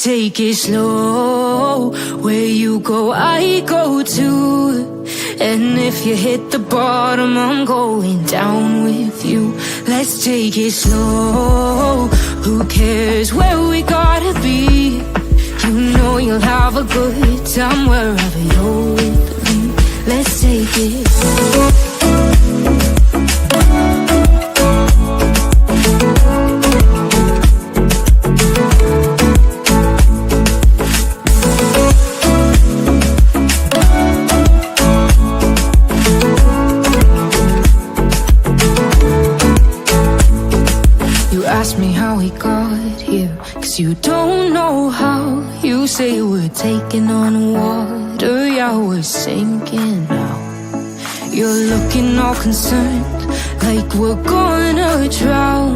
take it slow. Where you go, I go too. And if you hit the bottom, I'm going down with you. Let's take it slow. Who cares where we gotta be? You know you'll have a good time wherever you're with me. Let's take it slow. Ask me how we got here, 'cause you don't know how. You say we're taking on water, yeah, we're sinking now. You're looking all concerned, like we're gonna drown.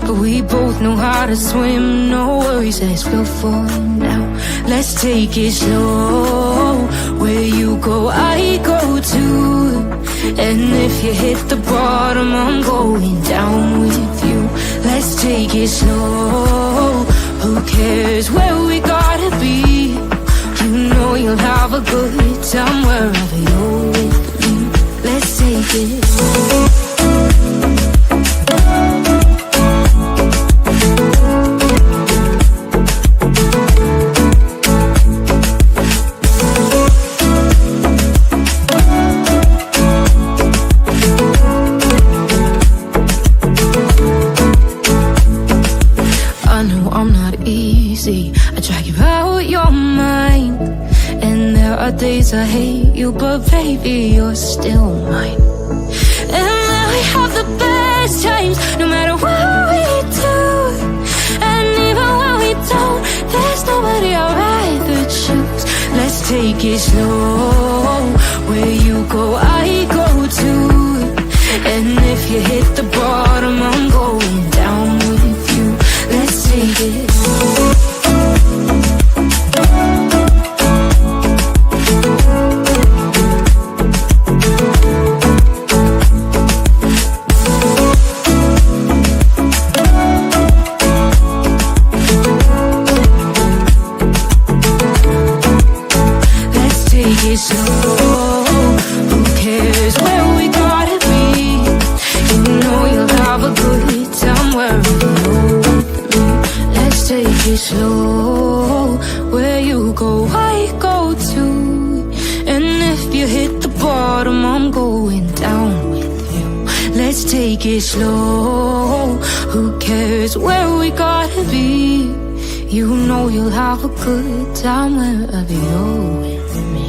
But we both know how to swim, no worries, let's go for now. Let's take it slow. Where you go, I go too. And if you hit the bottom, I'm going down with you. Let's take it slow. Who cares where we gotta be? You know you'll have a good time wherever you're with me. Let's take it slow. I drag you out your mind, and there are days I hate you, but baby, you're still mine. And then we have the best times, no matter what we do. And even when we don't, there's nobody I'd rather choose. Let's take it slow. Where you go, I go too. And if you hit the bottom, I'm going down with you. Let's take it slow. Slow. Who cares where we gotta be? You know you'll have a good time wherever you're with me. Let's take it slow. Where you go, I go too. And if you hit the bottom, I'm going down with you. Let's take it slow. Who cares where we gotta be? You know you'll have a good time wherever you're with me.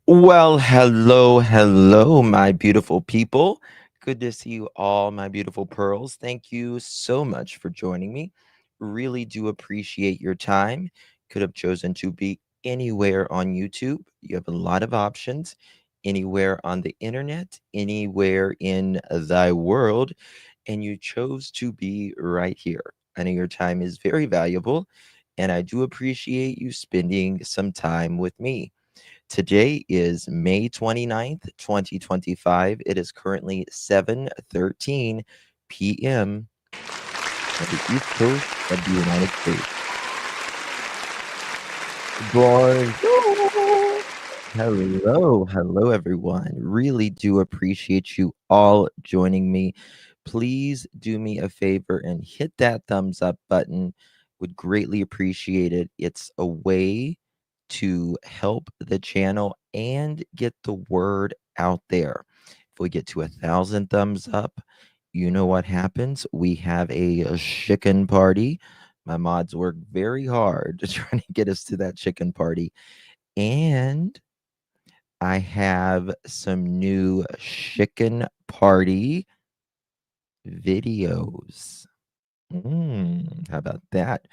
Well, hello, my beautiful people. Good to see you all, my beautiful pearls. Thank you so much for joining me. Really do appreciate your time. Could have chosen to be anywhere on YouTube. You have a lot of options. Anywhere on the internet, anywhere in thy world, and you chose to be right here. I know your time is very valuable, and I do appreciate you spending some time with me. Today is May 29th, 2025. It is currently 7:13 p.m. on the East Coast of the United States. Bonjour. Hello, everyone. Really do appreciate you all joining me. Please do me a favor and hit that thumbs up button. Would greatly appreciate it. It's a way to help the channel and get the word out there. If we get to 1,000 thumbs up, you know what happens? We have a chicken party. My mods work very hard to try to get us to that chicken party. And I have some new chicken party videos. How about that?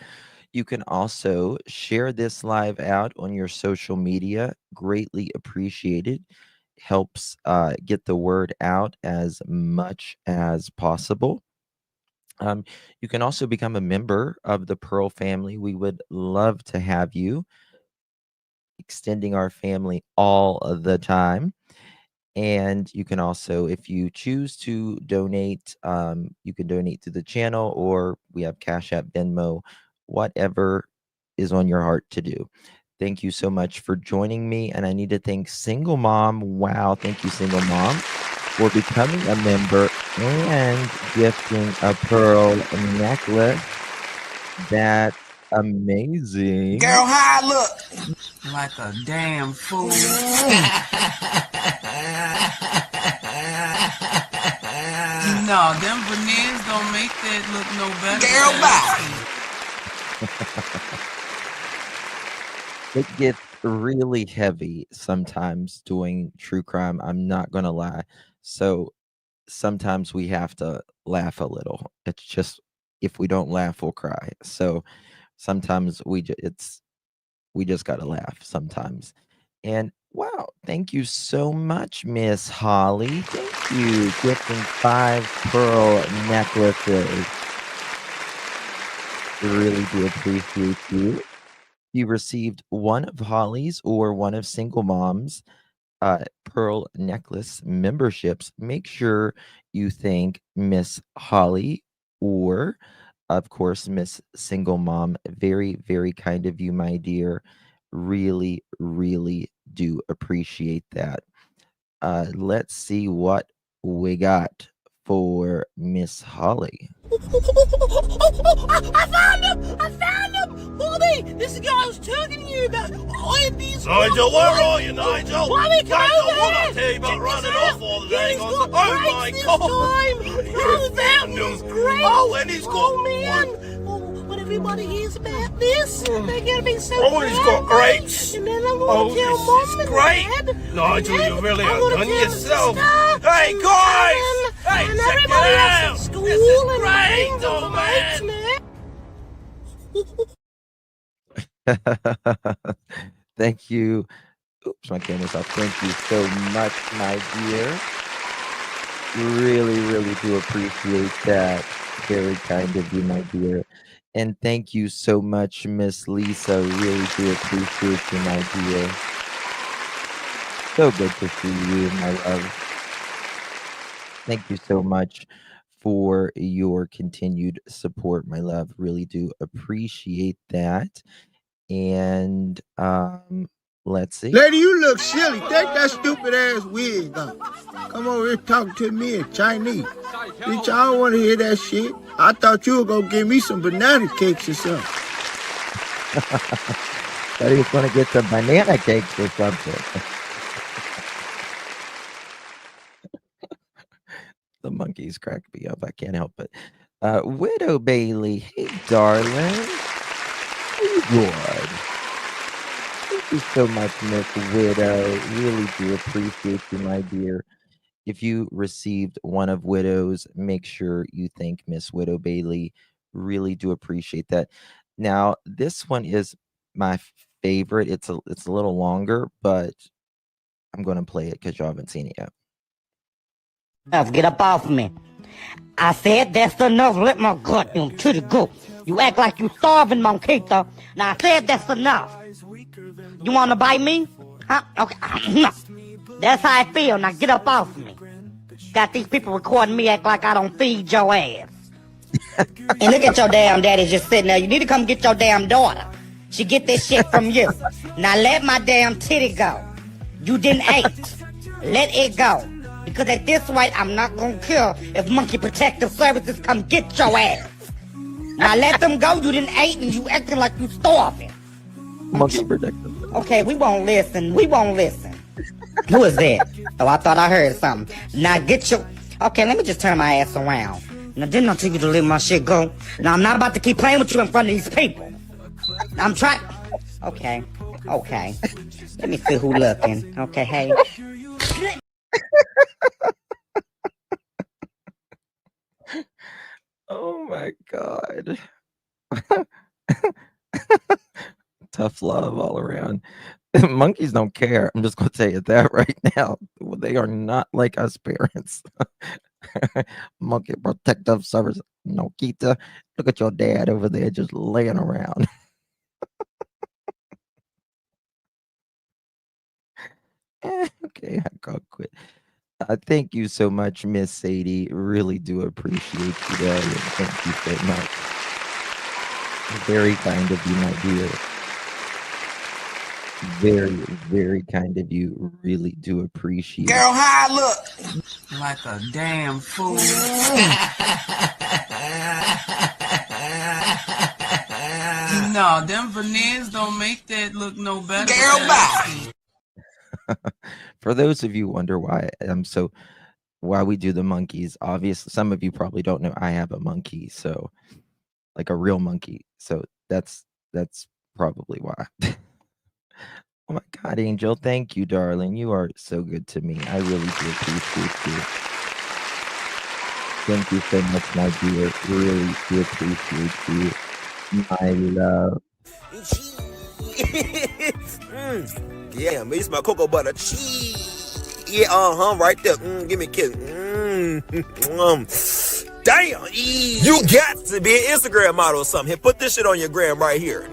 You can also share this live out on your social media. Greatly appreciated. Helps get the word out as much as possible. Um, you can also become a member of the Pearl family. We would love to have you, extending our family all of the time. And you can also, if you choose to donate, you can donate to the channel, or we have Cash App, Venmo, whatever is on your heart to do. Thank you so much for joining me. And I need to thank Single Mom. Wow. Thank you, Single Mom, for becoming a member and gifting a pearl necklace. That's amazing. Girl, how I look? Like a damn fool. No, them veneers don't make that look no better. Girl, bye. It gets really heavy sometimes doing true crime. I'm not going to lie. So sometimes we have to laugh a little. It's just, if we don't laugh, we'll cry. So sometimes we just got to laugh sometimes. And wow, thank you so much, Miss Holly. Thank you. Gifting 5 pearl necklaces. Really do appreciate you. You received one of Holly's or one of Single Mom's pearl necklace memberships. Make sure you thank Miss Holly or, of course, Miss Single Mom. Very, very kind of you, my dear. Really, really do appreciate that. Let's see what we got for Miss Holly. I found him! I found him! Bobby, this is the guy I was talking to you about. I have these. Nigel, where are you, Nigel? Bobby, come Nigel, over what I here. tell you about Check running this out. off all the He's dang got on. Oh my grapes God! this time. Oh, that was great. Oh, and he's got. Oh, man. Oh, when everybody hears about this, they're going to be so Oh, he's got proud, grapes. and then I'm Oh, going to tell this Mom is and great. Dad. Nigel, and you really I'm have gonna done tell yourself. Sister Hey, and guys! Alan Hey, and check everybody it else out. at school This is and great, friends oh, and man. mates, Thank you. Oops, my camera's off. Thank you so much, my dear. Really, really do appreciate that. Very kind of you, my dear. And thank you so much, Miss Lisa. Really do appreciate you, my dear. So good to see you, my love. Thank you so much for your continued support, my love. Really do appreciate that. And let's see. Lady, you look silly. Take that stupid ass wig off. Come over here talking to me in Chinese. Bitch, I don't want to hear that shit. I thought you were going to give me some banana cakes or something. Thought he was going to get some banana cakes or something. The monkeys crack me up. I can't help it. Widow Bailey, hey darling. How you good? you so much, Miss Widow. Really do appreciate you, my dear. If you received one of Widow's, make sure you thank Miss Widow Bailey. Really do appreciate that. Now, this one is my favorite. It's a little longer, but I'm going to play it because y'all haven't seen it yet. Get up off me. I said that's enough. Let my goddamn titty go. You act like you starving, Monquito. Now I said that's enough. You wanna bite me? Huh? Okay. That's how I feel. Now get up off me. Got these people recording me act like I don't feed your ass. And look at your damn daddy just sitting there. You need to come get your damn daughter. She get this shit from you. Now let my damn titty go. You didn't eat. Let it go. Because at this rate, I'm not gonna care if Monkey Protective Services come get your ass. Now let them go. You didn't eat and you acting like you starving. Monkey Protective. Okay, we won't listen. We won't listen. Who is that? Oh, I thought I heard something. Now get your... Okay, let me just turn my ass around. Now, didn't I tell you to let my shit go? Now, I'm not about to keep playing with you in front of these people. I'm trying... Okay. Okay. Let me see who looking. Okay, hey. Oh, my God. Tough love all around. Monkeys don't care. I'm just going to tell you that right now. They are not like us parents. Monkey Protective Service. No, Kita. Look at your dad over there just laying around. Okay, I can't quit. Thank you so much, Miss Sadie. Really do appreciate you there. Thank you so much. Very kind of you, my dear. Very, very kind of you. Really do appreciate it. Girl, how I look? Like a damn fool. No, them veneers don't make that look no better. Girl, bye. For those of you who wonder why we do the monkeys, obviously some of you probably don't know I have a monkey, so like a real monkey. So that's probably why. Oh my God, Angel, thank you, darling. You are so good to me. I really do appreciate you. Thank you so much, my dear. Really do appreciate you, my love. Yeah, me my cocoa butter cheese. Yeah, right there. Give me a kiss. Damn, you got to be an Instagram model or something. Here, put this shit on your gram right here.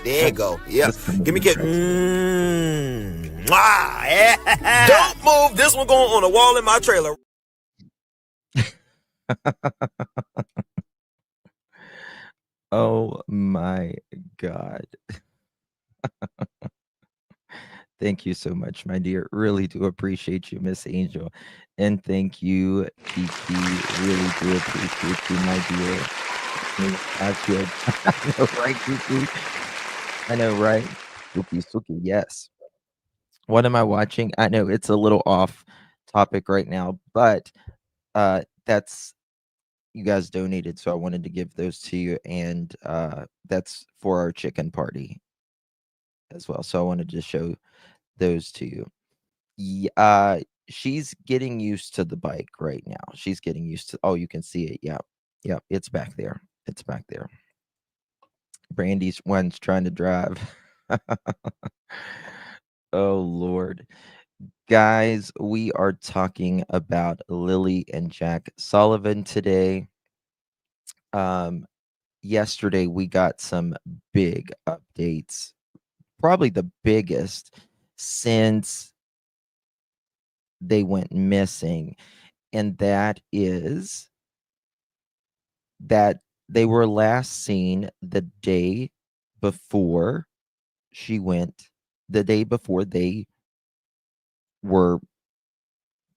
There you go. Yeah, give me a kiss. Don't move. This one going on the wall in my trailer. Oh my God. Thank you so much, my dear. Really do appreciate you, Miss Angel. And thank you, Kiki. Really do appreciate you, my dear. I know, right, Kiki? I know, right? Suki, yes. What am I watching? I know it's a little off topic right now, but that's you guys donated, so I wanted to give those to you, and that's for our chicken party as well. So I wanted to show those to you. She's getting used to the bike right now. She's getting used to. Oh, you can see it. Yeah, it's back there. It's back there. Brandy's one's trying to drive. Oh Lord. Guys, we are talking about Lilly and Jack Sullivan today. Yesterday we got some big updates, probably the biggest since they went missing, and that is that they were last seen the day before the day before they were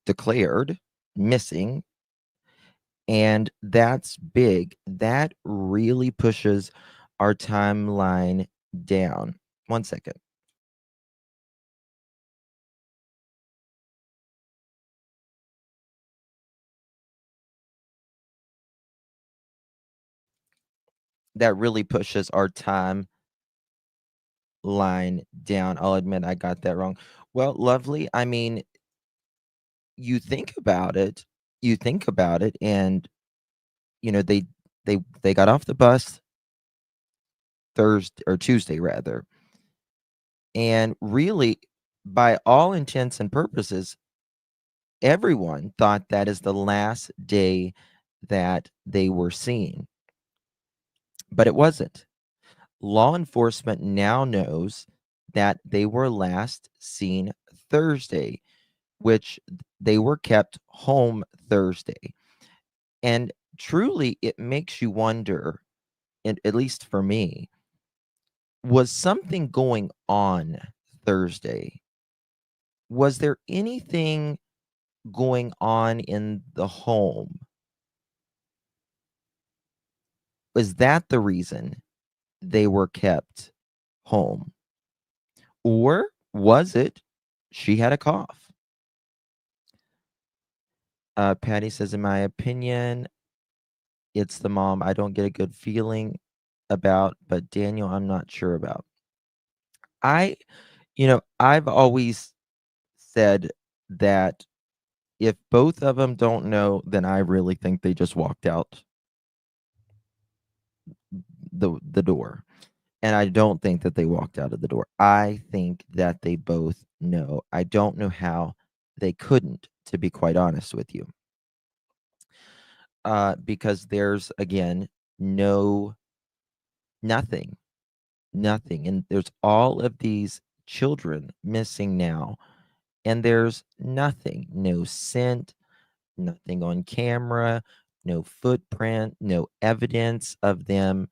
declared missing. And that's big. That really pushes our timeline down. 1 second. that really pushes our time line down. I'll admit I got that wrong. Well, lovely. I mean, you think about it, and they got off the bus Thursday or Tuesday rather. And really, by all intents and purposes, everyone thought that is the last day that they were seen. But it wasn't. Law enforcement now knows that they were last seen Thursday, which they were kept home Thursday. And truly, it makes you wonder, at least for me, was something going on Thursday? Was there anything going on in the home? Was that the reason they were kept home? Or was it she had a cough? Patty says, in my opinion, it's the mom I don't get a good feeling about, but Daniel, I'm not sure about. I've always said that if both of them don't know, then I really think they just walked out the door. And I don't think that they walked out of the door. I think that they both know. I don't know how they couldn't, to be quite honest with you. Because there's, again, nothing. And there's all of these children missing now. And there's nothing, no scent, nothing on camera, no footprint, no evidence of them,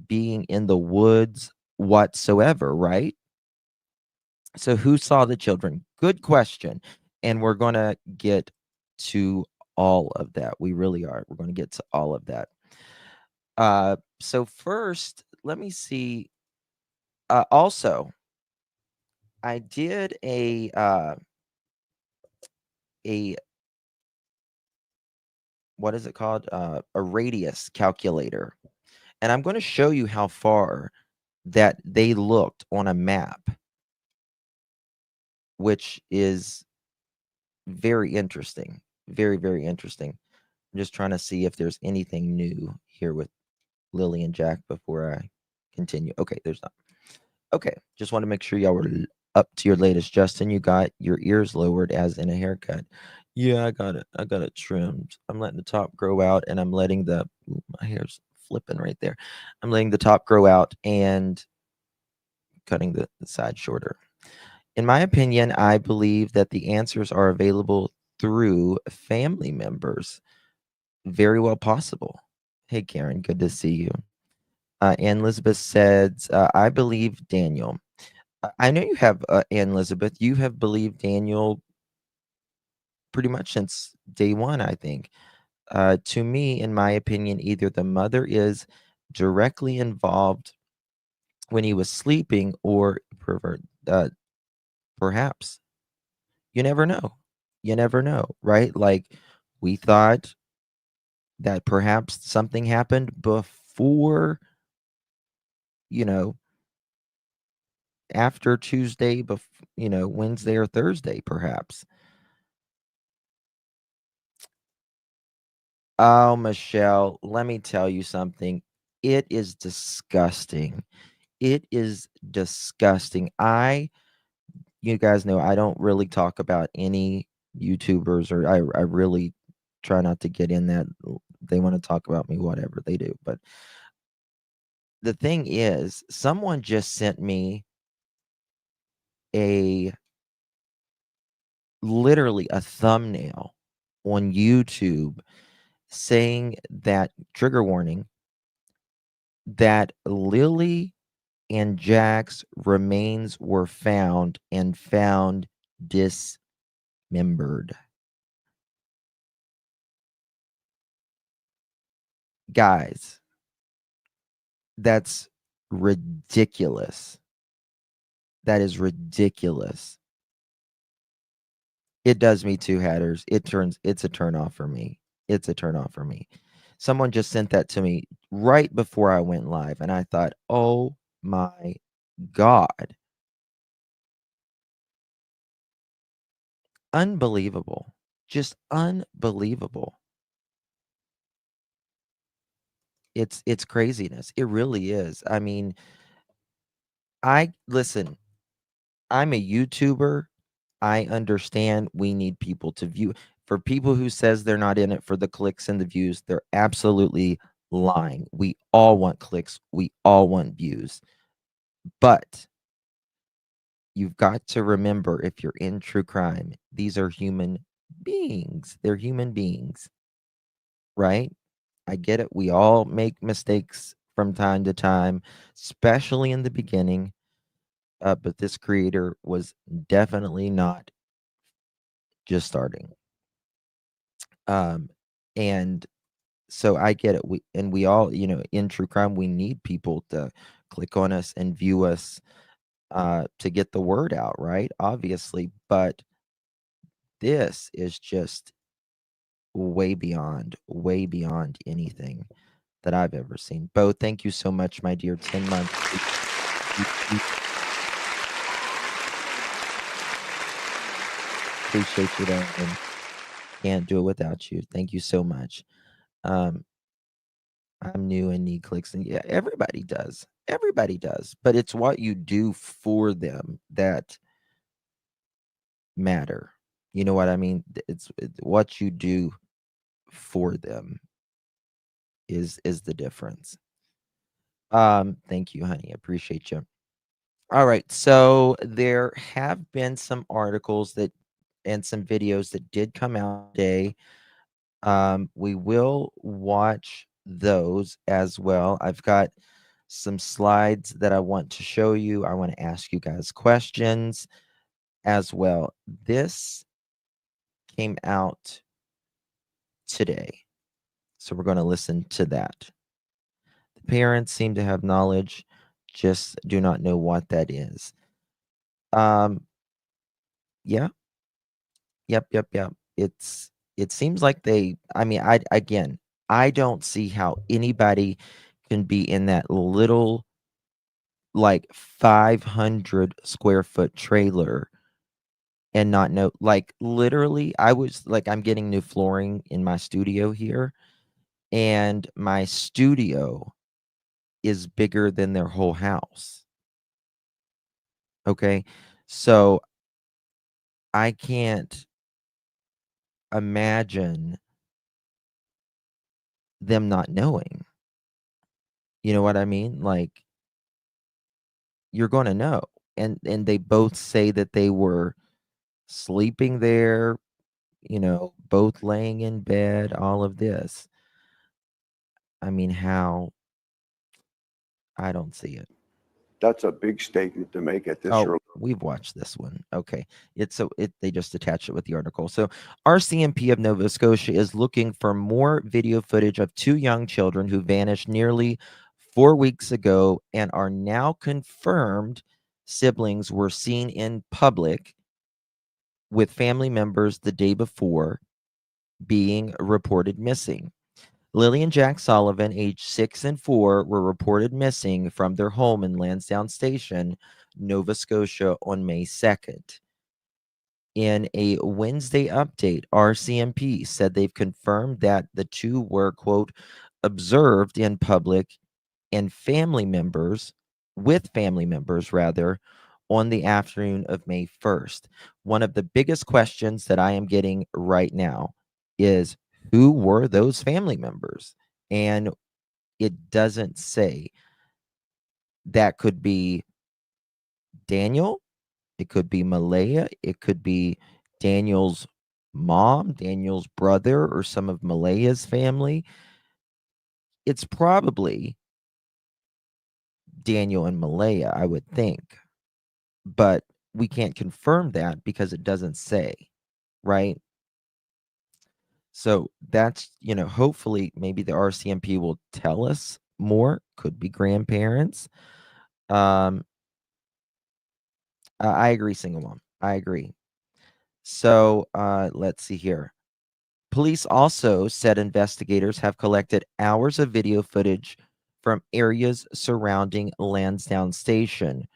being in the woods whatsoever, right? So who saw the children? Good question. And we're going to get to all of that. We really are. We're going to get to all of that. So first, let me see. Also, I did a what is it called? A radius calculator. And I'm going to show you how far that they looked on a map, which is very interesting. Very, very interesting. I'm just trying to see if there's anything new here with Lilly and Jack before I continue. Okay, there's not. Okay, just want to make sure y'all were up to your latest. Justin, you got your ears lowered as in a haircut. Yeah, I got it trimmed. I'm letting the top grow out, and I'm letting my hair's flipping right there. I'm letting the top grow out and cutting the side shorter. In my opinion, I believe that the answers are available through family members. Very well possible. Hey, Karen, good to see you. Ann Elizabeth says, I believe Daniel. I know you have, Ann Elizabeth, you have believed Daniel pretty much since day one, I think. To me, in my opinion, either the mother is directly involved when he was sleeping or perhaps. You never know. You never know, right? Like, we thought that perhaps something happened before, after Tuesday, Wednesday or Thursday, perhaps. Oh, Michelle, let me tell you something. It is disgusting. It is disgusting. You guys know I don't really talk about any YouTubers, or I really try not to get in that. They want to talk about me, whatever they do. But the thing is, someone just sent me literally a thumbnail on YouTube saying that, trigger warning, that Lilly and Jack's remains were found dismembered. Guys, that's ridiculous. That is ridiculous. It does me too, Hatters. It's a turn off for me. It's a turn off for me. Someone just sent that to me right before I went live, and I thought, oh my God. Unbelievable. Just unbelievable. It's craziness. It really is. I mean, listen, I'm a YouTuber. I understand we need people to view. For people who says they're not in it for the clicks and the views, they're absolutely lying. We all want clicks. We all want views. But you've got to remember, if you're in true crime, these are human beings. They're human beings, right? I get it. We all make mistakes from time to time, especially in the beginning. But this creator was definitely not just starting. And so I get it. We all, in true crime, we need people to click on us and view us to get the word out, right? Obviously, but this is just way beyond anything that I've ever seen. Bo, thank you so much, my dear. 10 months. Appreciate you, though, and can't do it without you. Thank you so much. I'm new and need clicks, and yeah, everybody does. Everybody does, but it's what you do for them that matter. You know what I mean? It's what you do for them is the difference. Thank you, honey. Appreciate you. All right, so there have been some articles that and some videos that did come out today. We will watch those as well. I've got some slides that I want to show you. I want to ask you guys questions as well. This came out today, so we're going to listen to that. The parents seem to have knowledge, just do not know what that is. Yeah. Yep. It seems like I mean, I don't see how anybody can be in that little, like, 500 square foot trailer and not know. Like, literally, I'm getting new flooring in my studio here, and my studio is bigger than their whole house. Okay. So I can't imagine them not knowing. You know what I mean? Like, you're going to know. And they both say that they were sleeping there, both laying in bed, all of this. I mean, how? I don't see it. That's a big statement to make at this early. We've watched this one. Okay. They just attach it with the article. So RCMP of Nova Scotia is looking for more video footage of 2 young children who vanished nearly 4 weeks ago and are now confirmed siblings were seen in public with family members the day before being reported missing. Lilly and Jack Sullivan, aged 6 and 4, were reported missing from their home in Lansdowne Station, Nova Scotia, on May 2nd. In a Wednesday update, RCMP said they've confirmed that the two were, quote, observed in public and with family members, on the afternoon of May 1st. One of the biggest questions that I am getting right now is, who were those family members? And it doesn't say. That could be Daniel. It could be Malaya. It could be Daniel's mom, Daniel's brother, or some of Malaya's family. It's probably Daniel and Malaya, I would think. But we can't confirm that because it doesn't say, right? So that's, hopefully maybe the RCMP will tell us more. Could be grandparents. I agree, single mom. I agree. So let's see here. Police also said investigators have collected hours of video footage from areas surrounding Lansdowne Station.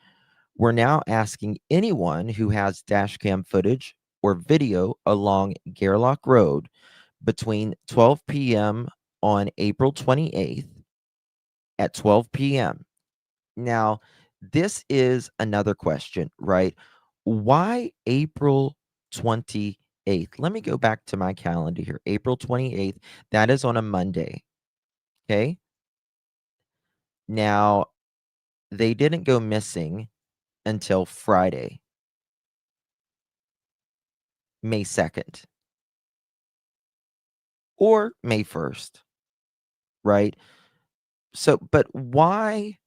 We're now asking anyone who has dashcam footage or video along Gairloch Road between 12 p.m. on April 28th at 12 p.m. Now, this is another question, right? Why April 28th? Let me go back to my calendar here. April 28th, that is on a Monday. Okay. Now, they didn't go missing until Friday, May 2nd, or May 1st, right? So, but why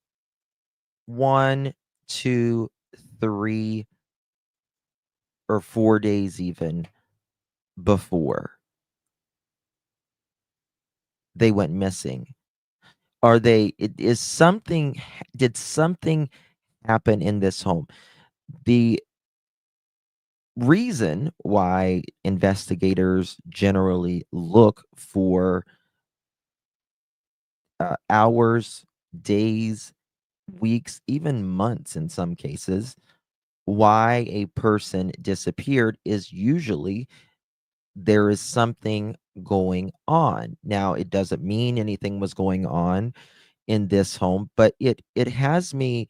1, 2, 3, or 4 days even before they went missing? Did something happen in this home? The reason why investigators generally look for hours, days, weeks, even months in some cases, why a person disappeared is usually there is something going on. Now, it doesn't mean anything was going on in this home, but it has me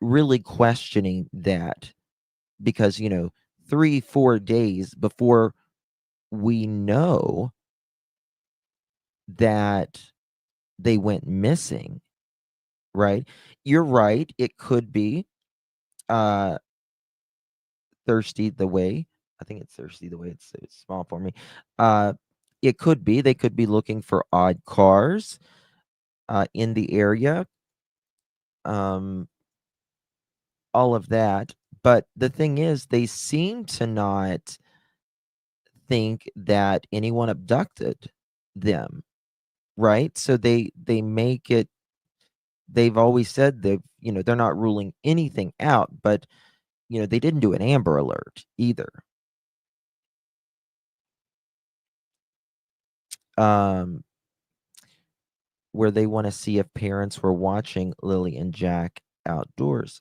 really questioning that because, 3-4 days before we know that they went missing, right? You're right. It could be uh thirsty the way. I think it's thirsty the way. It's small for me. It could be they could be looking for odd cars in the area. All of that. But the thing is, they seem to not think that anyone abducted them, right? So they make it. They've always said they're not ruling anything out, but they didn't do an Amber Alert either. Where they want to see if parents were watching Lilly and Jack outdoors,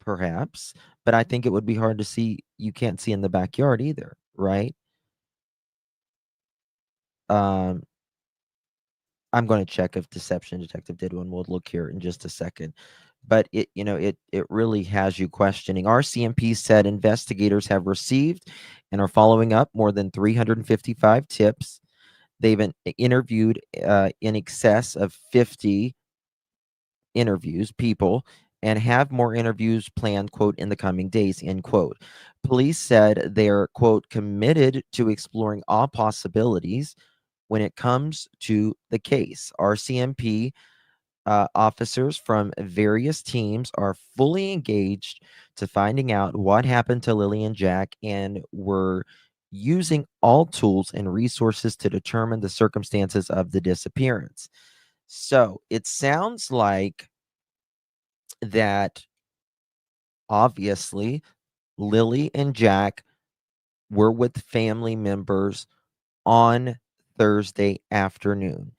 perhaps. But I think it would be hard to see. You can't see in the backyard either, right? I'm going to check if Deception Detective did one. We'll look here in just a second. But it really has you questioning. RCMP said investigators have received and are following up more than 355 tips. They've been interviewed in excess of 50 people and have more interviews planned, quote, in the coming days, end quote. Police said they're, quote, committed to exploring all possibilities when it comes to the case. RCMP officers from various teams are fully engaged to finding out what happened to Lilly and Jack, and were using all tools and resources to determine the circumstances of the disappearance. So it sounds like that obviously Lilly and Jack were with family members on Thursday afternoon.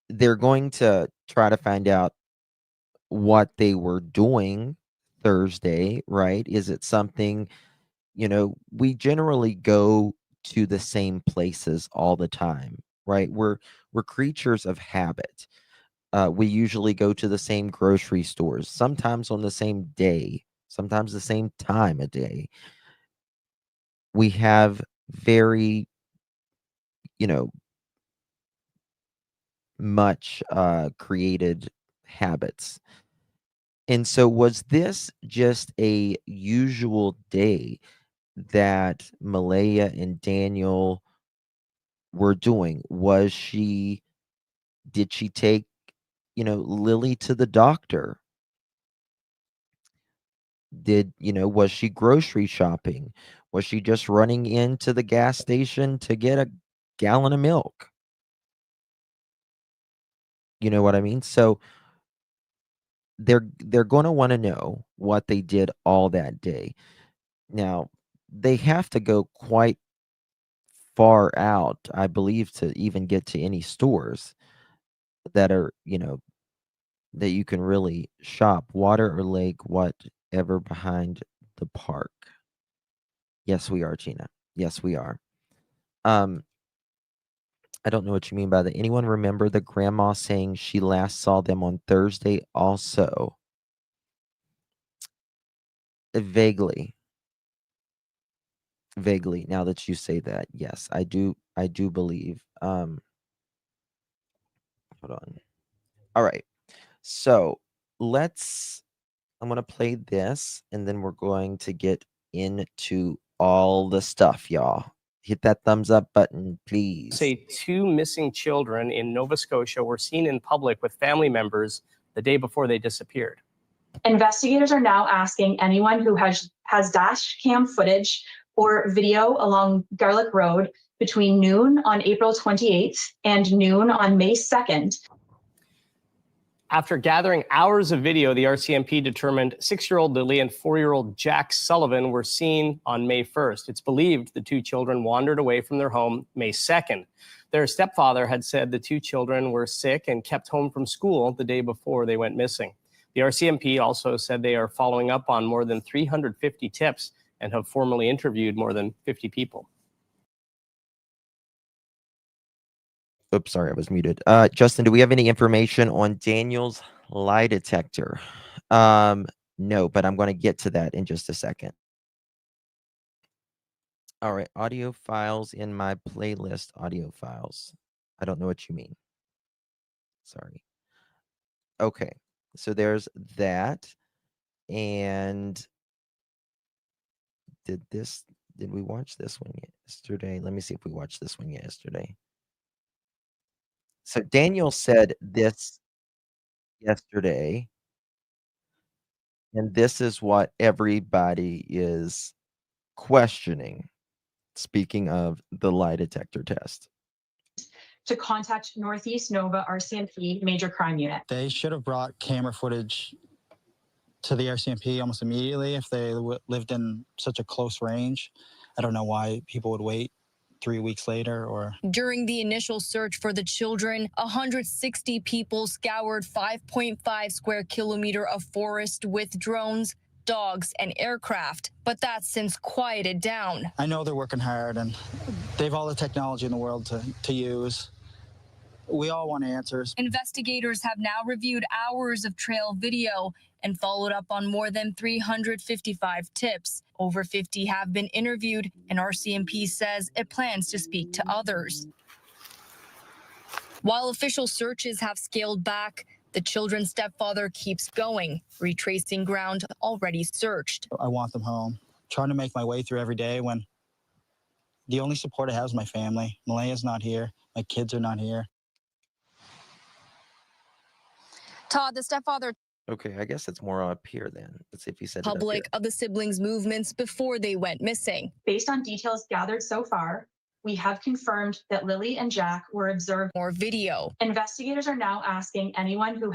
They're going to try to find out what they were doing Thursday, right? Is it something, we generally go to the same places all the time, right? We're creatures of habit. We usually go to the same grocery stores, sometimes on the same day, sometimes the same time of day. We have very, much created habits. And so, was this just a usual day that Malaya and Daniel were doing? Did she take, Lilly to the doctor? Was she grocery shopping? Was she just running into the gas station to get a gallon of milk? You know what I mean? So they're going to want to know what they did all that day. Now, they have to go quite far out, I believe, to even get to any stores that are, that you can really shop. Water or lake, whatever, behind the park. Yes, we are, Gina. Yes, we are. I don't know what you mean by that. Anyone remember the grandma saying she last saw them on Thursday also? Vaguely. Vaguely, now that you say that. Yes, I do believe. Hold on. All right. So, I'm going to play this, and then we're going to get into all the stuff, y'all. Hit that thumbs up button, please. Say 2 missing children in Nova Scotia were seen in public with family members the day before they disappeared. Investigators are now asking anyone who has dash cam footage or video along Garlick Road between noon on April 28th and noon on May 2nd. After gathering hours of video, the RCMP determined 6-year-old Lilly and 4-year-old Jack Sullivan were seen on May 1st. It's believed the 2 children wandered away from their home May 2nd. Their stepfather had said the 2 children were sick and kept home from school the day before they went missing. The RCMP also said they are following up on more than 350 tips and have formally interviewed more than 50 people. Oops, sorry, I was muted. Justin, do we have any information on Daniel's lie detector? No, but I'm going to get to that in just a second. All right, audio files in my playlist, audio files. I don't know what you mean. Sorry. Okay, so there's that. And did we watch this one yesterday? Let me see if we watched this one yesterday. So Daniel said this yesterday, and this is what everybody is questioning. Speaking of the lie detector test. To contact Northeast Nova RCMP Major Crime Unit. They should have brought camera footage to the RCMP almost immediately if they lived in such a close range. I don't know why people would wait 3 weeks later or... During the initial search for the children, 160 people scoured 5.5 square kilometer of forest with drones, dogs, and aircraft, but that's since quieted down. I know they're working hard and they have all the technology in the world to use. We all want answers. Investigators have now reviewed hours of trail video and followed up on more than 355 tips. Over 50 have been interviewed, and RCMP says it plans to speak to others. While official searches have scaled back, the children's stepfather keeps going, retracing ground already searched. I want them home. Trying to make my way through every day when the only support I have is my family. Malaya's not here. My kids are not here. Todd, the stepfather... Okay, I guess it's more up here then. Let's see if he said public it up of the siblings' movements before they went missing. Based on details gathered so far, we have confirmed that Lilly and Jack were observed. More video. Investigators are now asking anyone who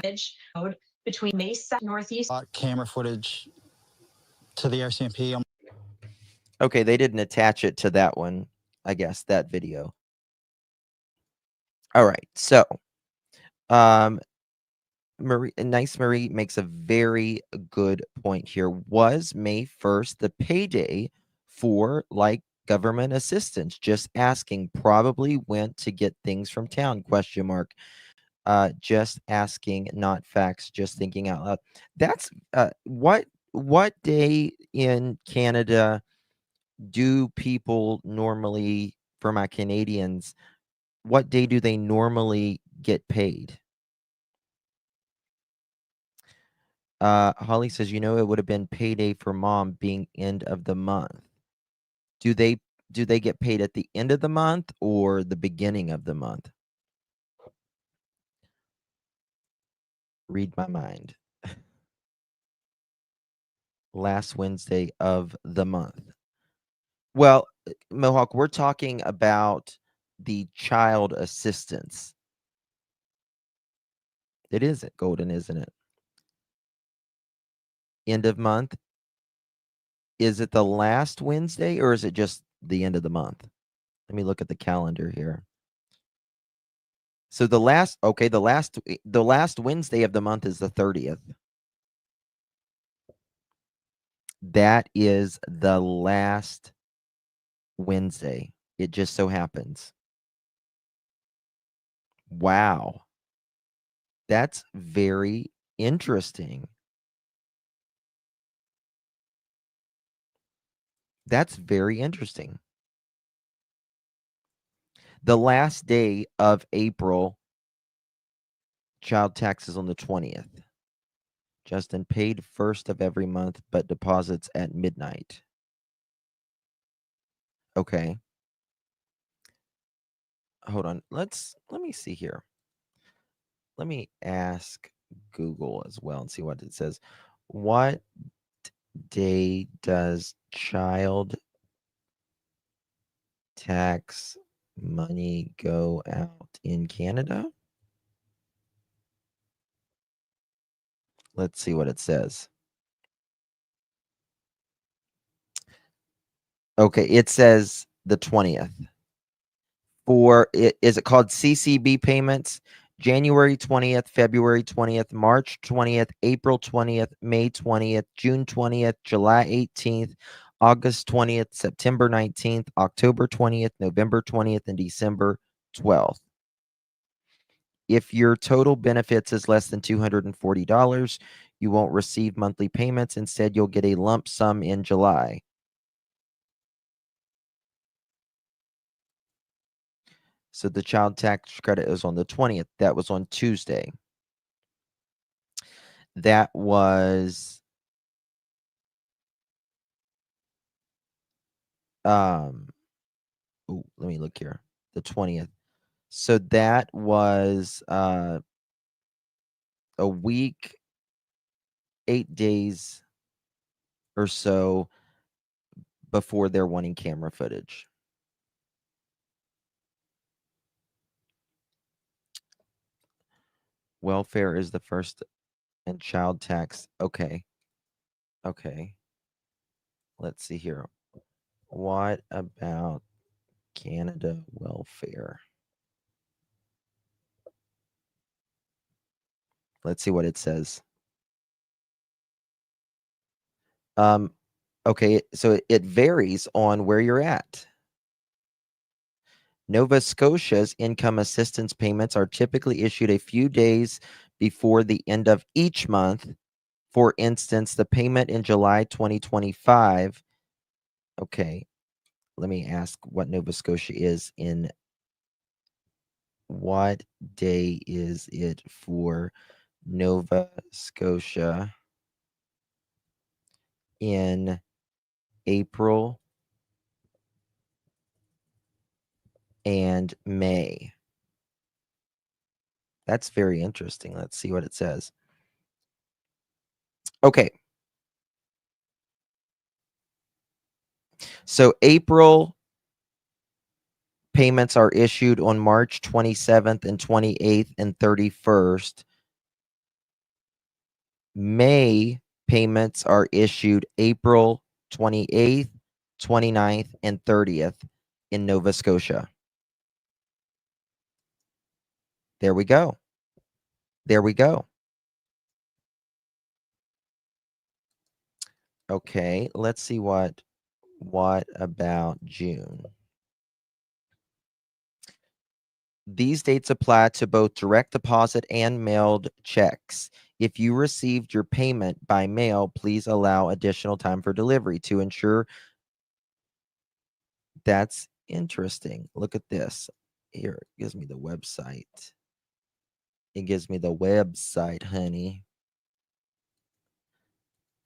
road between May 2nd Northeast. Camera footage to the RCMP. Okay, they didn't attach it to that one, I guess, that video. All right, so Marie makes a very good point here. Was May 1st the payday for like government assistance? Just asking. Probably went to get things from town, ? Just asking, not facts, just thinking out loud. That's what day in Canada do people normally, for my Canadians, what day do they normally get paid? Holly says, it would have been payday for mom being end of the month. Do they get paid at the end of the month or the beginning of the month? Read my mind. Last Wednesday of the month. Well, Mohawk, we're talking about the child assistance. It isn't golden, isn't it? End of month. Is it the last Wednesday or is it just the end of the month? Let me look at the calendar here. So the last Wednesday of the month is the 30th. That is the last Wednesday. It just so happens. Wow. That's very interesting. That's very interesting. The last day of April, child tax is on the 20th. Justin paid first of every month, but deposits at midnight. Okay. Hold on. Let me see here. Let me ask Google as well and see what it says. What day does child tax money go out in Canada? Let's see what it says. Okay, it says the 20th. Is it called CCB payments? January 20th, February 20th, March 20th, April 20th, May 20th, June 20th, July 18th, August 20th, September 19th, October 20th, November 20th, and December 12th. If your total benefits is less than $240, you won't receive monthly payments. Instead, you'll get a lump sum in July. So the child tax credit is on the 20th. That was on Tuesday. That was let me look here. The 20th. So that was a week, 8 days or so before they're wanting camera footage. Welfare is the first and child tax. Okay. Okay. Let's see here. What about Canada welfare? Let's see what it says. Okay, so it varies on where you're at. Nova Scotia's income assistance payments are typically issued a few days before the end of each month. For instance, the payment in July 2025. Okay, let me ask what Nova Scotia is in. What day is it for Nova Scotia in April and May? That's very interesting. Let's see what it says. Okay. So April payments are issued on March 27th and 28th and 31st. May payments are issued April 28th, 29th, and 30th in Nova Scotia. There we go. There we go. Okay, let's see what about June? These dates apply to both direct deposit and mailed checks. If you received your payment by mail, please allow additional time for delivery to ensure. That's interesting. Look at this. Here, it gives me the website. It gives me the website, honey.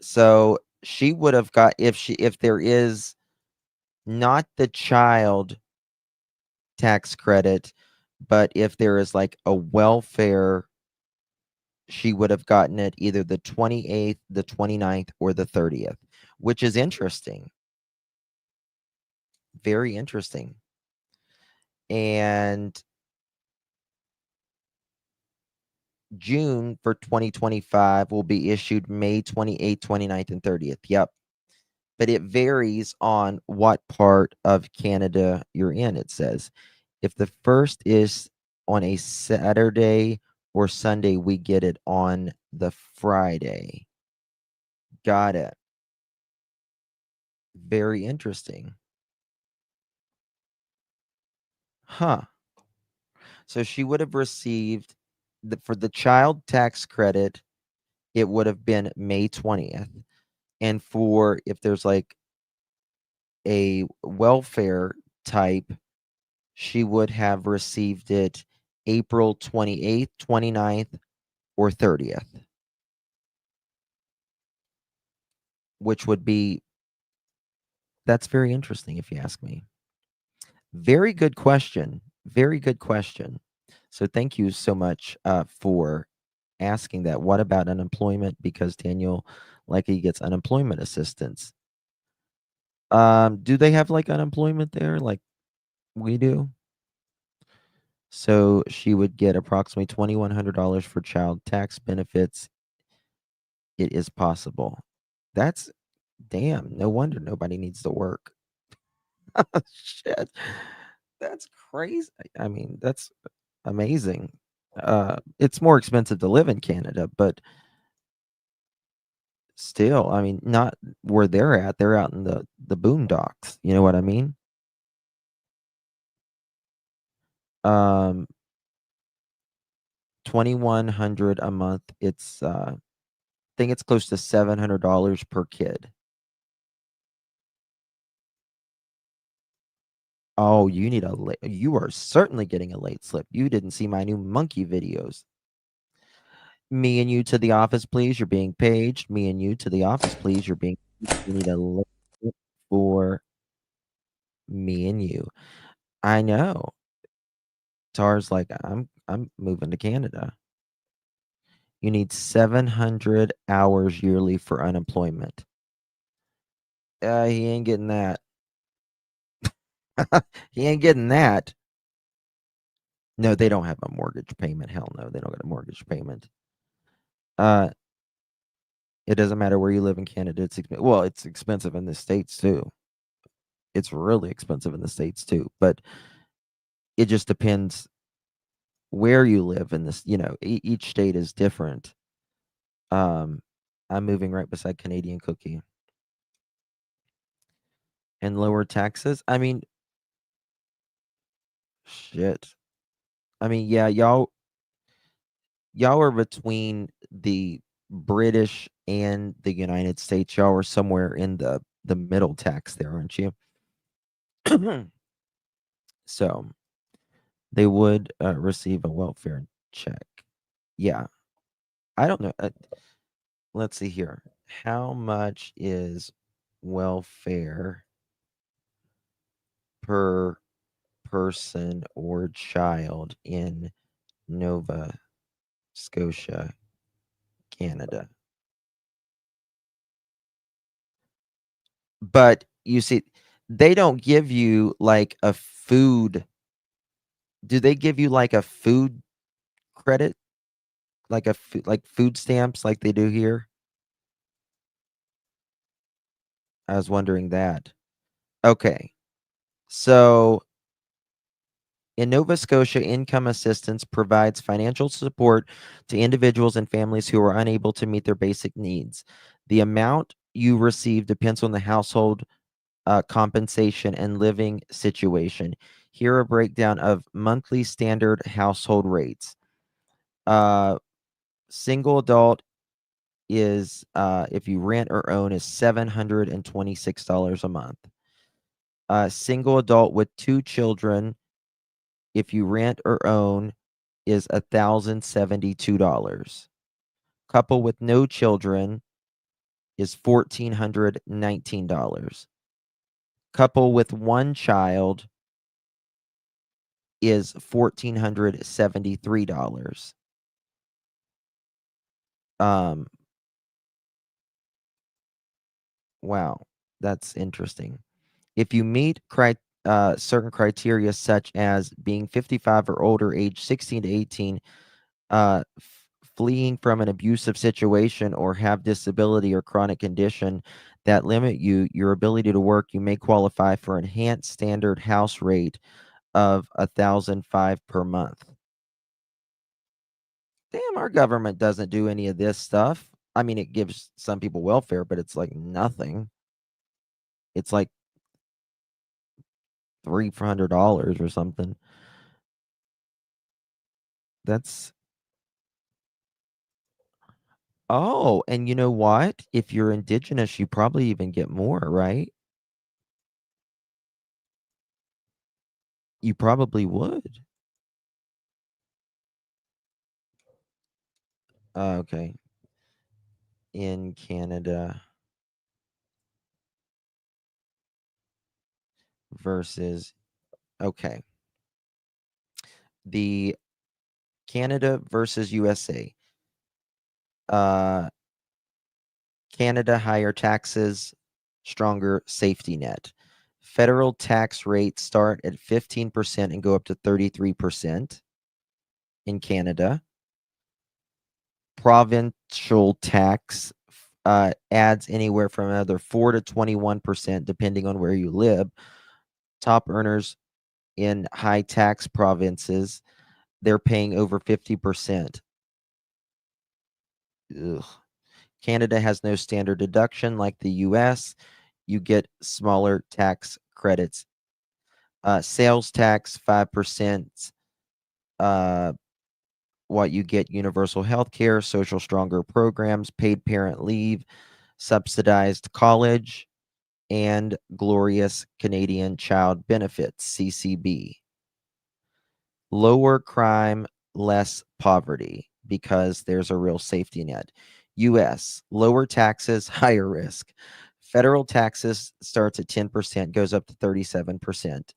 So she would have got, if there is not the child tax credit, but if there is like a welfare, she would have gotten it either the 28th, the 29th, or the 30th, which is interesting. Very interesting. And June for 2025 will be issued May 28th, 29th, and 30th. Yep. but it varies on what part of Canada you're in. It says if the first is on a Saturday or Sunday, we get it on the Friday. Got it. Very interesting. Huh. So she would have received for the child tax credit, it would have been May 20th. And for if there's like a welfare type, she would have received it April 28th, 29th, or 30th, which would be, that's very interesting if you ask me. Very good question. Very good question. So thank you so much for asking that. What about unemployment? Because Daniel likely gets unemployment assistance. Do they have like unemployment there like we do? So she would get approximately $2,100 for child tax benefits. It is possible. That's damn. No wonder nobody needs to work. Shit. That's crazy. I mean, that's amazing. It's more expensive to live in Canada, but still, I mean, not where they're at. They're out in the boondocks. You know what I mean? 2,100 a month. It's I think it's close to $700 per kid. Oh, you need a late. You are certainly getting a late slip. You didn't see my new monkey videos. Me and you to the office, please. You're being paged. Me and you to the office, please. You're being. You need a late slip for me and you. I know. Tar's like, I'm moving to Canada. You need 700 hours yearly for unemployment. He ain't getting that. He ain't getting that. No, they don't have a mortgage payment. Hell no, they don't get a mortgage payment. It doesn't matter where you live in Canada. It's expensive in the States too. It's really expensive in the States too, but it just depends where you live in this. You know, each state is different. I'm moving right beside Canadian Cookie. And lower taxes. I mean, shit. I mean, yeah, y'all are between the British and the United States. Y'all are somewhere in the middle tax there, aren't you? So they would receive a welfare check. Yeah. I don't know. Let's see here. How much is welfare per person or child in Nova Scotia, Canada? But you see, they don't give you like a food. Do they give you like a food credit? Like like food stamps like they do here? I was wondering that. Okay. So in Nova Scotia, income assistance provides financial support to individuals and families who are unable to meet their basic needs. The amount you receive depends on the household compensation and living situation. Here a breakdown of monthly standard household rates. Single adult is, if you rent or own, is $726 a month. Single adult with 2 children, if you rent or own, is $1,072. Couple with no children is $1,419. Couple with 1 child is $1,473. Wow, that's interesting. If you meet certain criteria such as being 55 or older, age 16 to 18, fleeing from an abusive situation, or have disability or chronic condition that limit your ability to work, you may qualify for enhanced standard house rate of $1,005 per month. Damn, our government doesn't do any of this stuff. I mean, it gives some people welfare, but it's like nothing. It's like $300 or something. That's and you know what? If you're indigenous, you probably even get more, right? You probably would. Okay. In Canada versus, okay. The Canada versus USA. Canada, higher taxes, stronger safety net. Federal tax rates start at 15% and go up to 33% in Canada. Provincial tax adds anywhere from another 4 to 21%, depending on where you live. Top earners in high tax provinces, they're paying over 50%. Ugh. Canada has no standard deduction like the US. You get smaller tax credits. Sales tax, 5%. What you get: universal health care, social stronger programs, paid parent leave, subsidized college, and glorious Canadian child benefits, CCB. Lower crime, less poverty, because there's a real safety net. US, lower taxes, higher risk. Federal taxes starts at 10%, goes up to 37%.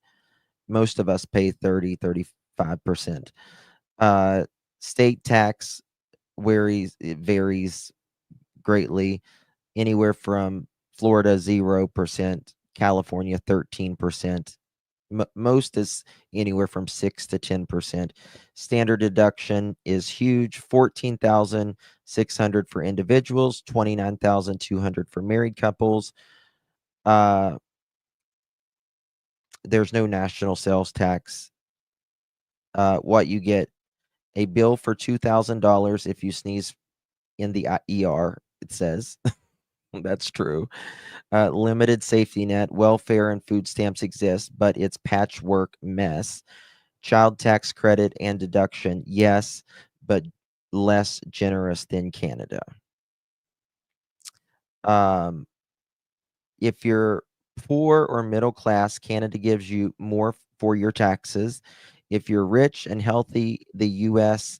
Most of us pay 35%. State tax varies greatly, anywhere from Florida 0%, California 13%. Most is anywhere from 6 to 10%. Standard deduction is huge: $14,600 for individuals, $29,200 for married couples. There's no national sales tax. What you get: a bill for $2,000 if you sneeze in the ER, it says. That's true. Limited safety net. Welfare and food stamps exist, but it's patchwork mess. Child tax credit and deduction, yes, but less generous than Canada. If you're poor or middle class, Canada gives you more for your taxes. If you're rich and healthy, the US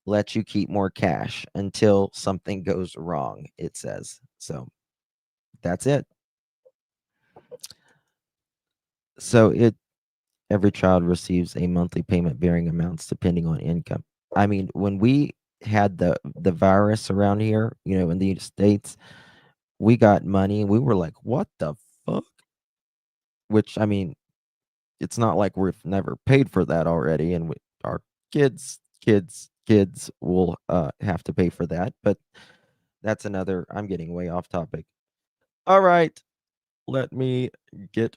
lets you keep more cash until something goes wrong, it says. So that's it. So every child receives a monthly payment varying amounts depending on income. I mean, when we had the virus around here, in the United States, we got money and we were like, what the fuck? Which, I mean, it's not like we've never paid for that already, and our kids will have to pay for that. But that's another. I'm getting way off topic. All right, let me get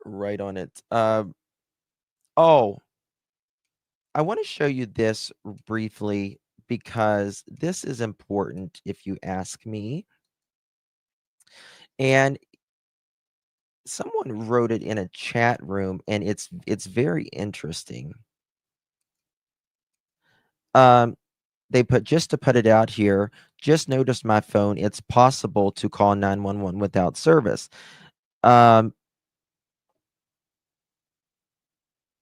right on it. I want to show you this briefly because this is important if you ask me. And someone wrote it in a chat room, and it's very interesting. They put, just to put it out here, just noticed my phone. It's possible to call 911 without service.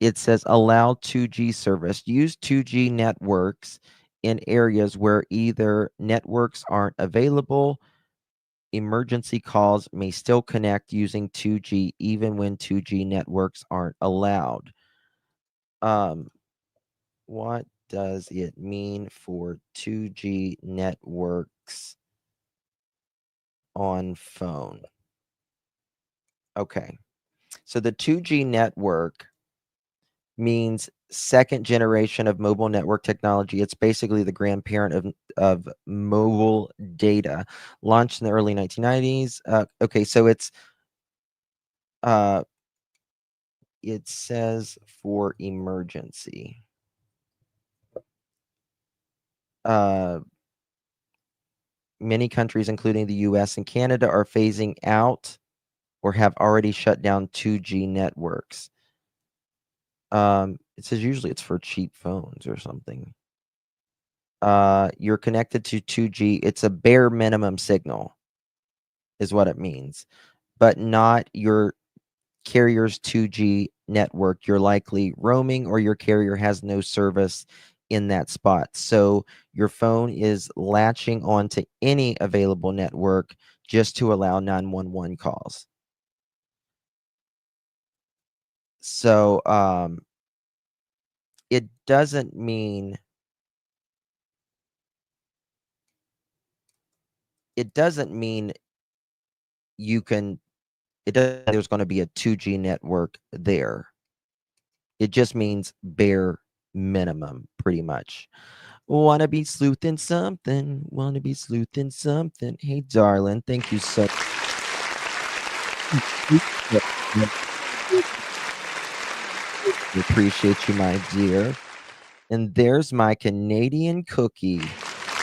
It says allow 2G service. Use 2G networks in areas where either networks aren't available. Emergency calls may still connect using 2G even when 2G networks aren't allowed. What does it mean for 2G networks on phone? Okay. So the 2G network means second generation of mobile network technology. It's basically the grandparent of mobile data, launched in the early 1990s. Okay, so it says for emergency. Many countries, including the US and Canada, are phasing out or have already shut down 2G networks. It says usually it's for cheap phones or something. You're connected to 2G. It's a bare minimum signal is what it means, but not your carrier's 2G network. You're likely roaming or your carrier has no service in that spot. So your phone is latching onto any available network just to allow 911 calls. So it doesn't mean you can there's going to be a 2G network there. It just means bare minimum, pretty much. Wanna be sleuthing something, wanna be sleuthing something. Hey, darling, thank you so appreciate you, my dear. And there's my Canadian cookie.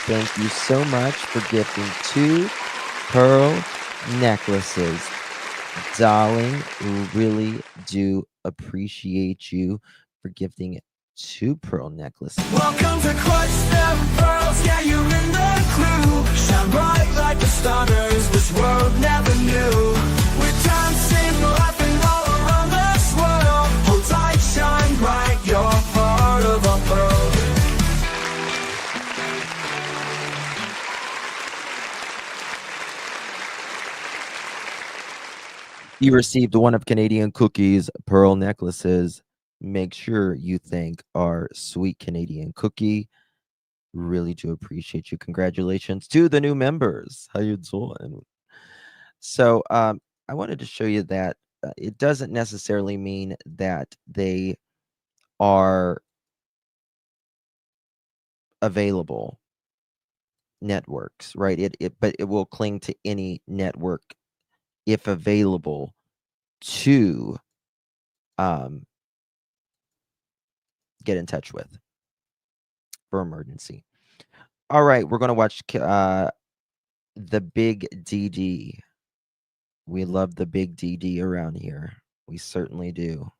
Thank you so much for gifting 2 pearl necklaces. Darling, really do appreciate you for gifting 2 pearl necklaces. Welcome to Clutch Them Pearls, yeah, you're in the crew. Shine bright like the stars, this world never knew. We're dancing, laughing all around this world. Hold tight, shine bright, you're part of a pearl. You received one of Canadian Cookie's pearl necklaces. Make sure you thank our sweet Canadian Cookie. Really do appreciate you. Congratulations to the new members. How you doing? So I wanted to show you that it doesn't necessarily mean that they are available networks, right? But it will cling to any network if available to get in touch with for emergency. All right, we're going to watch the Big DD. We love the Big DD around here. We certainly do.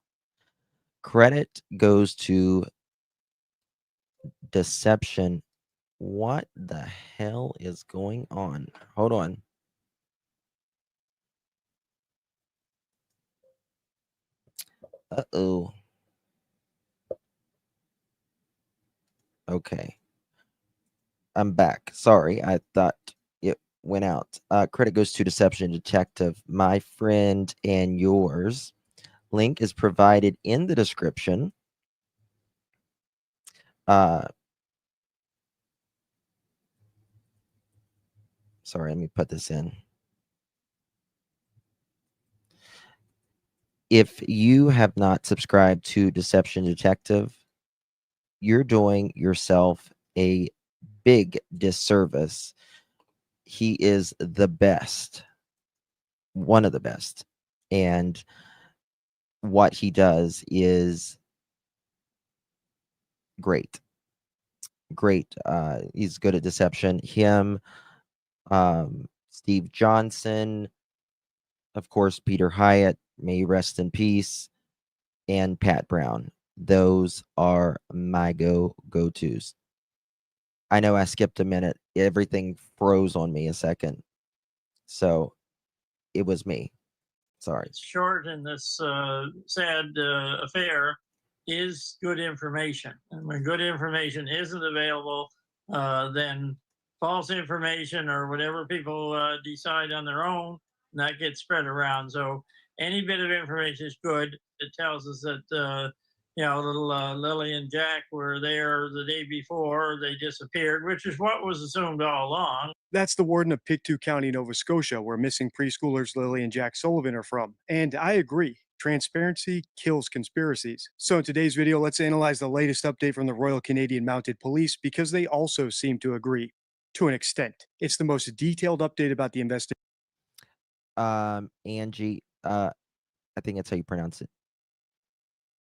Credit goes to deception. What the hell is going on? Hold on. Uh-oh. Okay. I'm back. Sorry, I thought it went out. Credit goes to Deception Detective, my friend and yours. Link is provided in the description. Sorry, let me put this in. If you have not subscribed to Deception Detective, you're doing yourself a big disservice. He is the best, one of the best. And what he does is great. Great. He's good at deception. Him, Steve Johnson, of course, Peter Hyatt, may he rest in peace, and Pat Brown. Those are my go-tos. I know I skipped a minute. Everything froze on me a second. So it was me. Sorry. Short in this sad affair is good information. And when good information isn't available, then false information or whatever people decide on their own, that gets spread around. So any bit of information is good. It tells us that little Lilly and Jack were there the day before they disappeared, which is what was assumed all along. That's the warden of Pictou County, Nova Scotia, where missing preschoolers Lilly and Jack Sullivan are from. And I agree. transparency kills conspiracies. So in today's video, let's analyze the latest update from the Royal Canadian Mounted Police because they also seem to agree to an extent. It's the most detailed update about the investigation. Angie, I think that's how you pronounce it.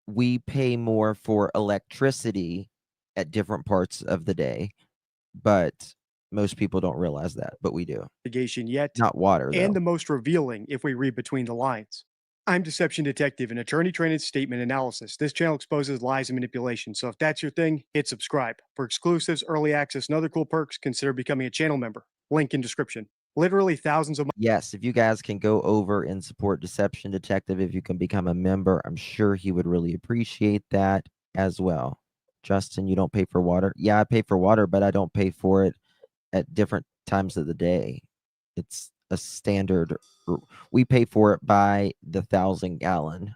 We pay more for electricity at different parts of the day, but most people don't realize that, but we do. Yet, not water, though. And the most revealing if we read between the lines. I'm Deception Detective, an attorney trained in statement analysis. This channel exposes lies and manipulation, so if that's your thing, hit subscribe. For exclusives, early access, and other cool perks, consider becoming a channel member. Link in description. Literally thousands of... Yes, if you guys can go over and support Deception Detective, if you can become a member, I'm sure he would really appreciate that as well. Justin, you don't pay for water? Yeah, I pay for water, but I don't pay for it at different times of the day. It's a standard. We pay for it by the 1,000-gallon.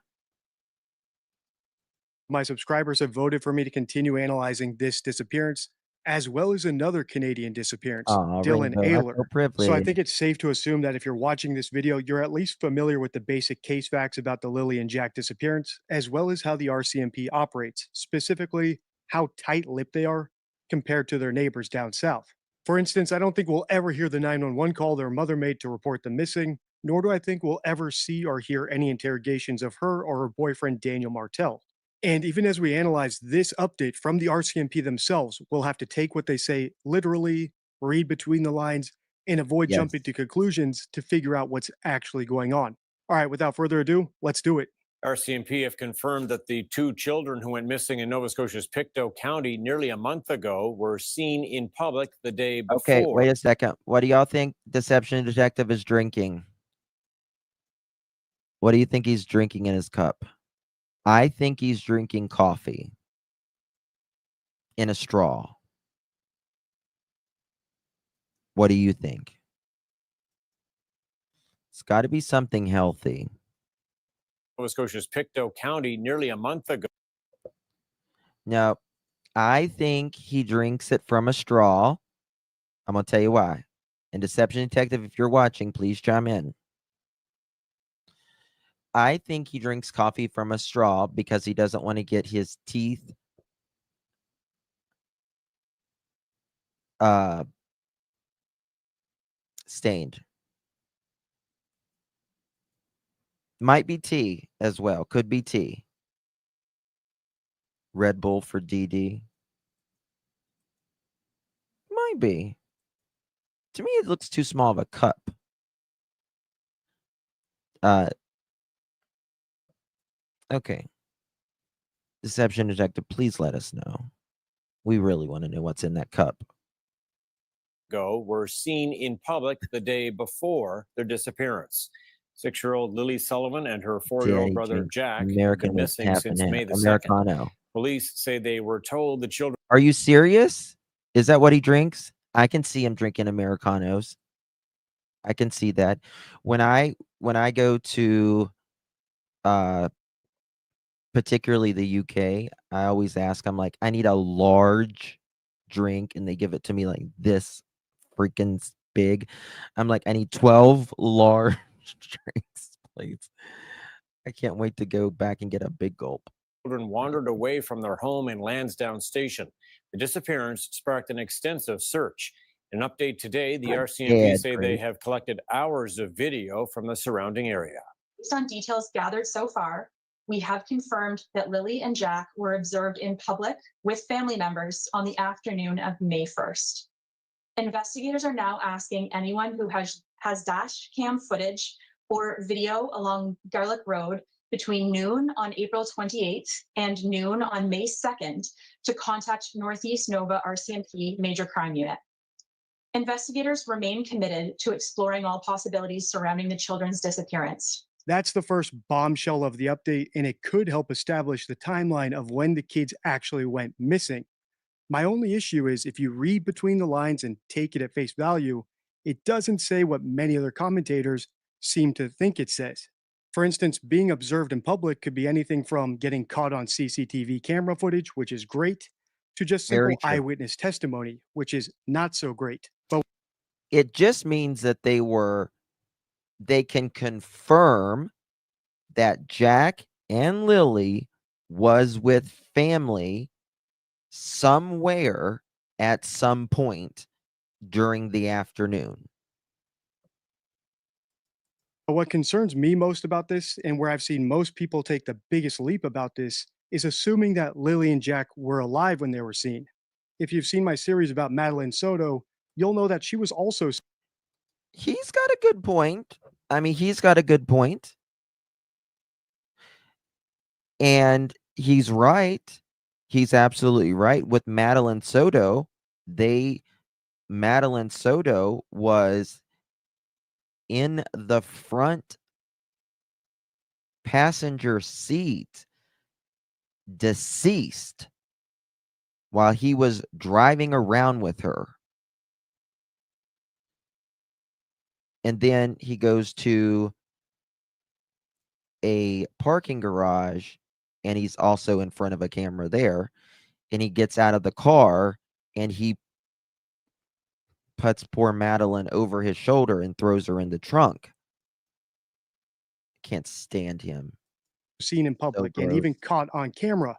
My subscribers have voted for me to continue analyzing this disappearance, as well as another Canadian disappearance, Dylan Ayler. So I think it's safe to assume that if you're watching this video, you're at least familiar with the basic case facts about the Lilly and Jack disappearance, as well as how the RCMP operates, specifically how tight-lipped they are compared to their neighbors down south. For instance, I don't think we'll ever hear the 911 call their mother made to report them missing, nor do I think we'll ever see or hear any interrogations of her or her boyfriend Daniel Martel. And even as we analyze this update from the RCMP themselves, we'll have to take what they say literally, read between the lines, and avoid jumping to conclusions to figure out what's actually going on. All right, without further ado, let's do it. RCMP have confirmed that the 2 children who went missing in Nova Scotia's Pictou County nearly a month ago were seen in public the day before. Okay, wait a second. What do y'all think Deception Detective is drinking? What do you think he's drinking in his cup? I think he's drinking coffee in a straw. What do you think? It's got to be something healthy. Nova Scotia's Pictou County nearly a month ago. No, I think he drinks it from a straw. I'm going to tell you why. And Deception Detective, if you're watching, please chime in. I think he drinks coffee from a straw because he doesn't want to get his teeth stained. Might be tea as well. Could be tea. Red Bull for DD. Might be. To me, it looks too small of a cup. Okay. Deception Detective, please let us know. We really want to know what's in that cup. Were seen in public the day before their disappearance. 6-year-old Lilly Sullivan and her 4-year-old brother Jack have been missing since May the 2nd. Police say they were told the children... Are you serious? Is that what he drinks? I can see him drinking Americanos. I can see that. When I go to particularly the UK, I always ask, I'm like, I need a large drink, and they give it to me like this freaking big. I'm like, I need 12 large drinks, please. I can't wait to go back and get a big gulp. Children wandered away from their home in Lansdowne Station. The disappearance sparked an extensive search. In an update today, the RCMP say they have collected hours of video from the surrounding area. Based on details gathered so far, we have confirmed that Lilly and Jack were observed in public with family members on the afternoon of May 1st. Investigators are now asking anyone who has dash cam footage or video along Garlick Road between noon on April 28th and noon on May 2nd to contact Northeast Nova RCMP Major Crime Unit. Investigators remain committed to exploring all possibilities surrounding the children's disappearance. That's the first bombshell of the update, and it could help establish the timeline of when the kids actually went missing. My only issue is if you read between the lines and take it at face value, it doesn't say what many other commentators seem to think it says. For instance, being observed in public could be anything from getting caught on CCTV camera footage, which is great, to just simple eyewitness testimony, which is not so great. But it just means that they can confirm that Jack and Lilly was with family somewhere at some point during the afternoon. What concerns me most about this, and where I've seen most people take the biggest leap about this, is assuming that Lilly and Jack were alive when they were seen. If you've seen my series about Madeline Soto, you'll know that she was also. He's got a good point. I mean, he's got a good point. And he's right. He's absolutely right. With Madeline Soto, Madeline Soto was in the front passenger seat, deceased, while he was driving around with her. And then he goes to a parking garage, and he's also in front of a camera there. And he gets out of the car, and he puts poor Madeline over his shoulder and throws her in the trunk. Can't stand him. Seen in public and even caught on camera,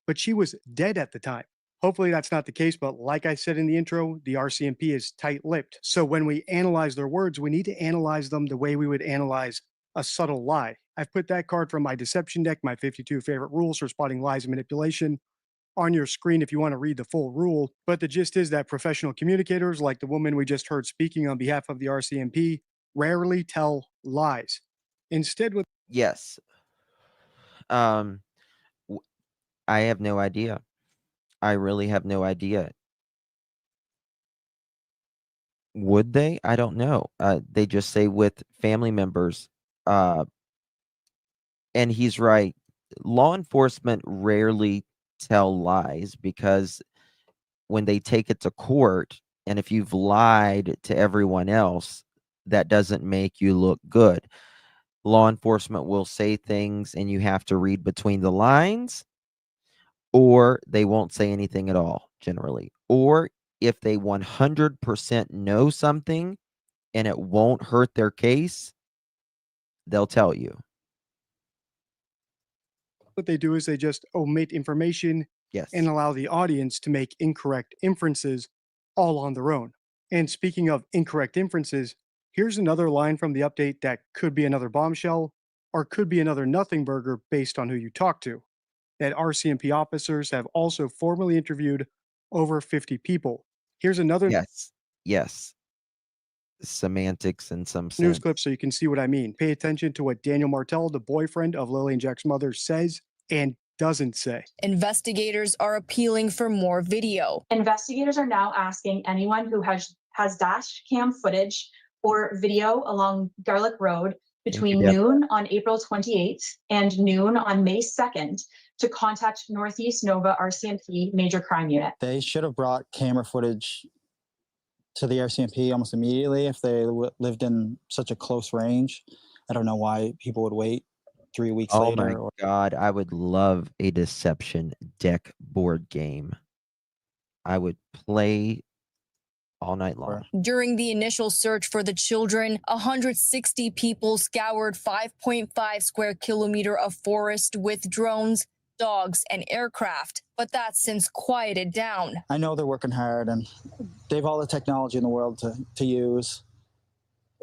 but she was dead at the time. Hopefully that's not the case, but like I said in the intro, the RCMP is tight-lipped. So when we analyze their words, we need to analyze them the way we would analyze a subtle lie. I've put that card from my deception deck, my 52 favorite rules for spotting lies and manipulation, on your screen if you want to read the full rule. But the gist is that professional communicators, like the woman we just heard speaking on behalf of the RCMP, rarely tell lies. Instead, with yes, I have no idea. I really have no idea. Would they? I don't know. They just say with family members. And he's right. Law enforcement rarely tell lies, because when they take it to court, and if you've lied to everyone else, that doesn't make you look good. Law enforcement will say things and you have to read between the lines, or they won't say anything at all, generally. Or if they 100% know something and it won't hurt their case, they'll tell you. What they do is they just omit information Yes. and allow the audience to make incorrect inferences all on their own. And speaking of incorrect inferences, here's another line from the update that could be another bombshell or could be another nothing burger based on who you talk to. That RCMP officers have also formally interviewed over 50 people. Here's another Yes. Semantics in some sense. news clip so you can see what I mean. Pay attention to what Daniel Martell, the boyfriend of Lilly and Jack's mother, says and doesn't say. Investigators are appealing for more video. Investigators are now asking anyone who has dash cam footage or video along Garlic Road between noon on April 28th and noon on May 2nd to contact Northeast Nova RCMP Major Crime Unit. They should have brought camera footage to the RCMP almost immediately if they lived in such a close range. I don't know why people would wait 3 weeks later. Oh my God, I would love a deception deck board game. I would play all night long. During the initial search for the children, 160 people scoured 5.5 square kilometer of forest with drones, dogs, and aircraft, but that's since quieted down. I know they're working hard and they have all the technology in the world to use.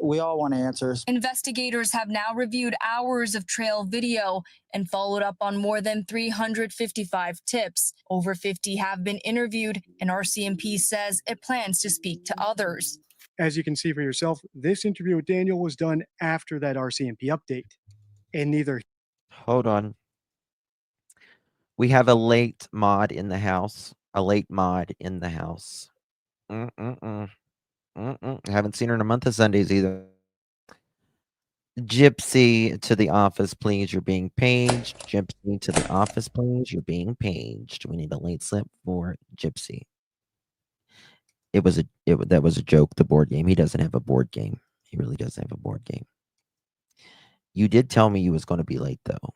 We all want answers. Investigators have now reviewed hours of trail video and followed up on more than 355 tips. Over 50 have been interviewed, and RCMP says it plans to speak to others. As you can see for yourself, this interview with Daniel was done after that RCMP update. And neither. Hold on. We have a late mod in the house. A late mod in the house. Haven't seen her in a month of Sundays either. Gypsy to the office, please. You're being paged. Gypsy to the office, please. You're being paged. We need a late slip for Gypsy. That was a joke. The board game. He doesn't have a board game. He really doesn't have a board game. You did tell me you was going to be late though.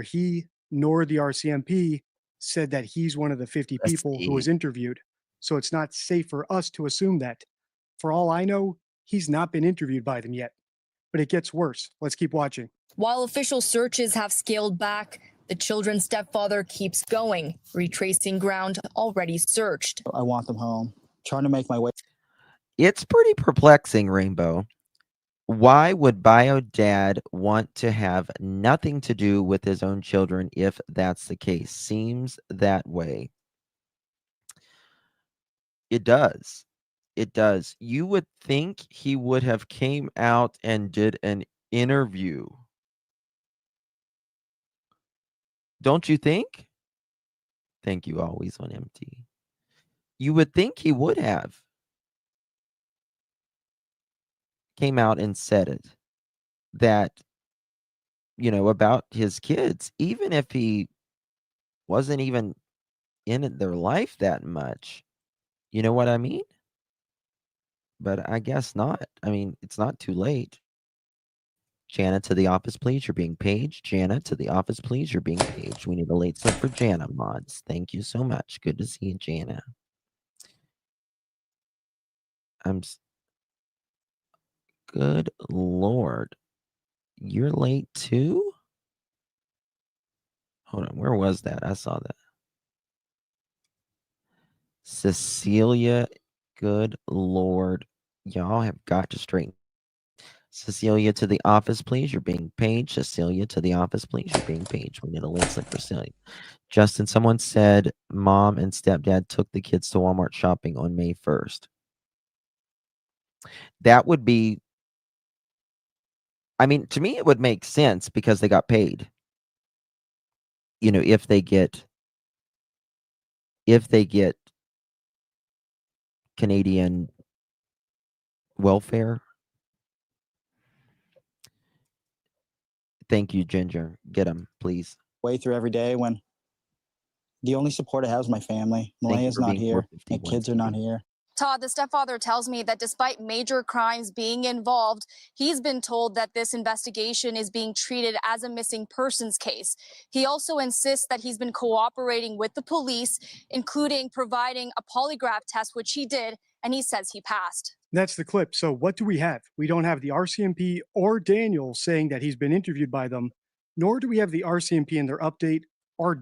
He nor the RCMP said that he's one of the 50 people who was interviewed. So it's not safe for us to assume that. For all I know, he's not been interviewed by them yet. but it gets worse. Let's keep watching. While official searches have scaled back, the children's stepfather keeps going, retracing ground already searched. I want them home. Trying to make my way. It's pretty perplexing, Rainbow. Why would bio dad want to have nothing to do with his own children if that's the case? Seems that way. It does. It does. You would think he would have came out and did an interview. Don't you think? Thank you, always on MT. You would think he would have came out and said it, that, you know, about his kids, even if he wasn't even in their life that much. You know what I mean? But I guess not. I mean, it's not too late. Jana, to the office, please. You're being paged. Jana, to the office, please. You're being paged. We need a late slip for Jana, mods. Thank you so much. Good to see you, Jana. Good Lord. You're late too? Hold on. Where was that? I saw that. Cecilia, good Lord. Y'all have got to straighten. Cecilia, to the office, please. You're being paged. Cecilia, to the office, please. You're being paged. We need a late slip for Cecilia. Justin, someone said mom and stepdad took the kids to Walmart shopping on May 1st. That would be, I mean, to me, it would make sense because they got paid. You know, if they get Canadian welfare. Thank you, Ginger. Get them, please. Way through every day when the only support I have is my family. Malaya's not here. My kids are not here. Todd, the stepfather tells me that despite major crimes being involved, he's been told that this investigation is being treated as a missing persons case. He also insists that he's been cooperating with the police, including providing a polygraph test, which he did, and he says he passed. That's the clip. So what do we have? We don't have the RCMP or Daniel saying that he's been interviewed by them, nor do we have the RCMP in their update or...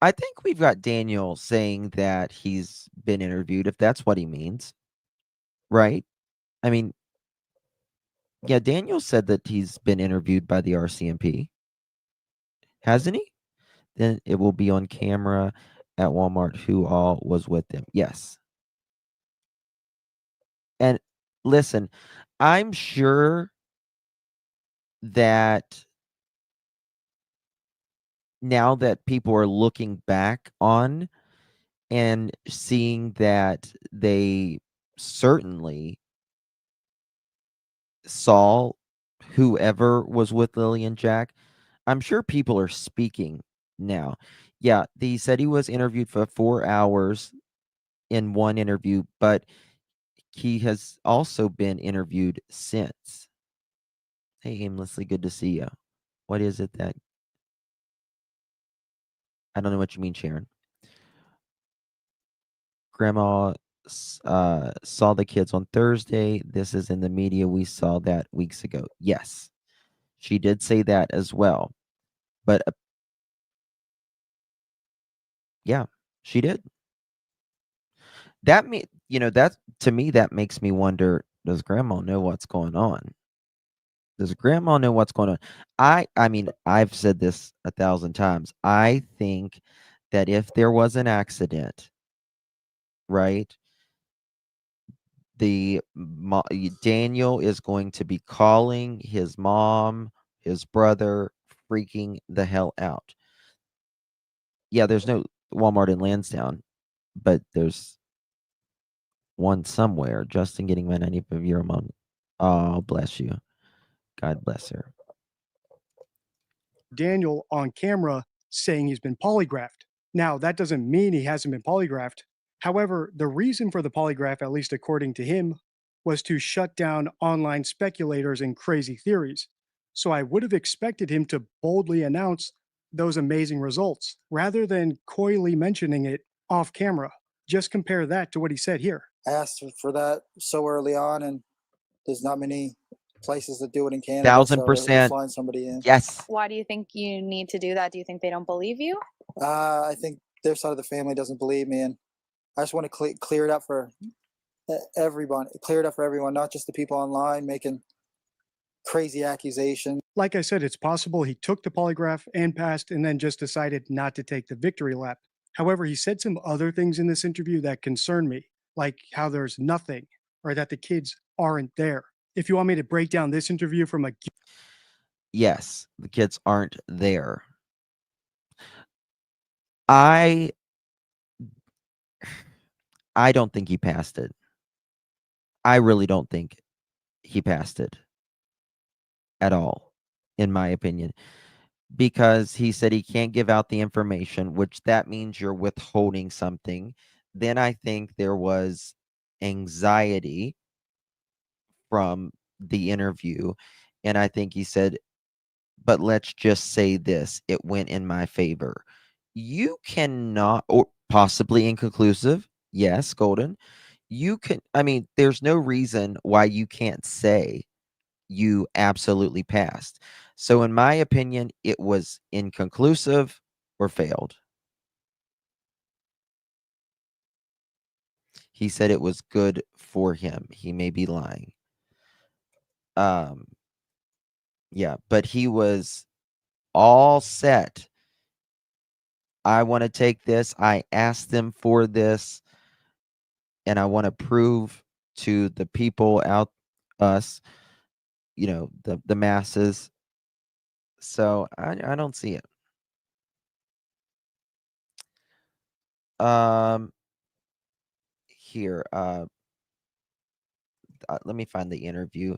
I think we've got Daniel saying that he's been interviewed, if that's what he means. Right? I mean, yeah, Daniel said that he's been interviewed by the RCMP. Hasn't he? Then it will be on camera at Walmart who all was with them. Yes. And listen, I'm sure that now that people are looking back on and seeing that they certainly saw whoever was with Lilly and Jack, I'm sure people are speaking now. Yeah, he said he was interviewed for 4 hours in one interview, but he has also been interviewed since. Hey, Aimlessly, good to see you. What is it that... I don't know what you mean, Sharon. Grandma saw the kids on Thursday. This is in the media. We saw that weeks ago. Yes, she did say that as well. But yeah, she did. That that to me, that makes me wonder, does grandma know what's going on? Does grandma know what's going on? I mean, I've said this 1,000 times. I think that if there was an accident, right, Daniel is going to be calling his mom, his brother, freaking the hell out. Yeah, there's no Walmart in Lansdowne, but there's one somewhere. Justin getting my 95-year mom. Oh, bless you. God bless her. Daniel on camera saying he's been polygraphed. Now, that doesn't mean he hasn't been polygraphed. However, the reason for the polygraph, at least according to him, was to shut down online speculators and crazy theories. So I would have expected him to boldly announce those amazing results rather than coyly mentioning it off camera. Just compare that to what he said here. I asked for that so early on, and there's not many places that do it in Canada. 1000%. Flying somebody in. Yes. Why do you think you need to do that? Do you think they don't believe you? I think their side of the family doesn't believe me, and I just want to clear it up for everyone. Clear it up for everyone, not just the people online making crazy accusations. Like I said, it's possible he took the polygraph and passed and then just decided not to take the victory lap. However, he said some other things in this interview that concern me, like how there's nothing or that the kids aren't there. If you want me to break down this interview from a... Yes, the kids aren't there. I don't think he passed it. I really don't think he passed it at all, in my opinion, because he said he can't give out the information, which that means you're withholding something. Then I think there was anxiety from the interview, and I think he said, but let's just say this, it went in my favor. You cannot, or possibly inconclusive. Yes, Golden. You can, I mean, there's no reason why you can't say you absolutely passed. So in my opinion, it was inconclusive or failed. He said it was good for him. He may be lying. Yeah, but he was all set. I want to take this. I asked them for this, and I want to prove to the people out, us, you know, the masses. So I don't see it. Here, let me find the interview.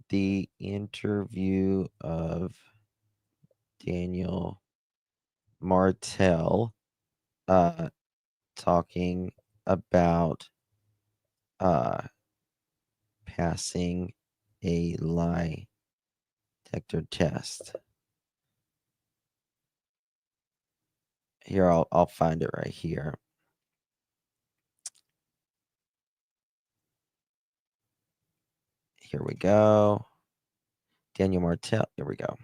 The interview of Daniel Martel talking about passing a lie detector test. Here, I'll find it right here. Here we go. Daniel Martel. Here we go.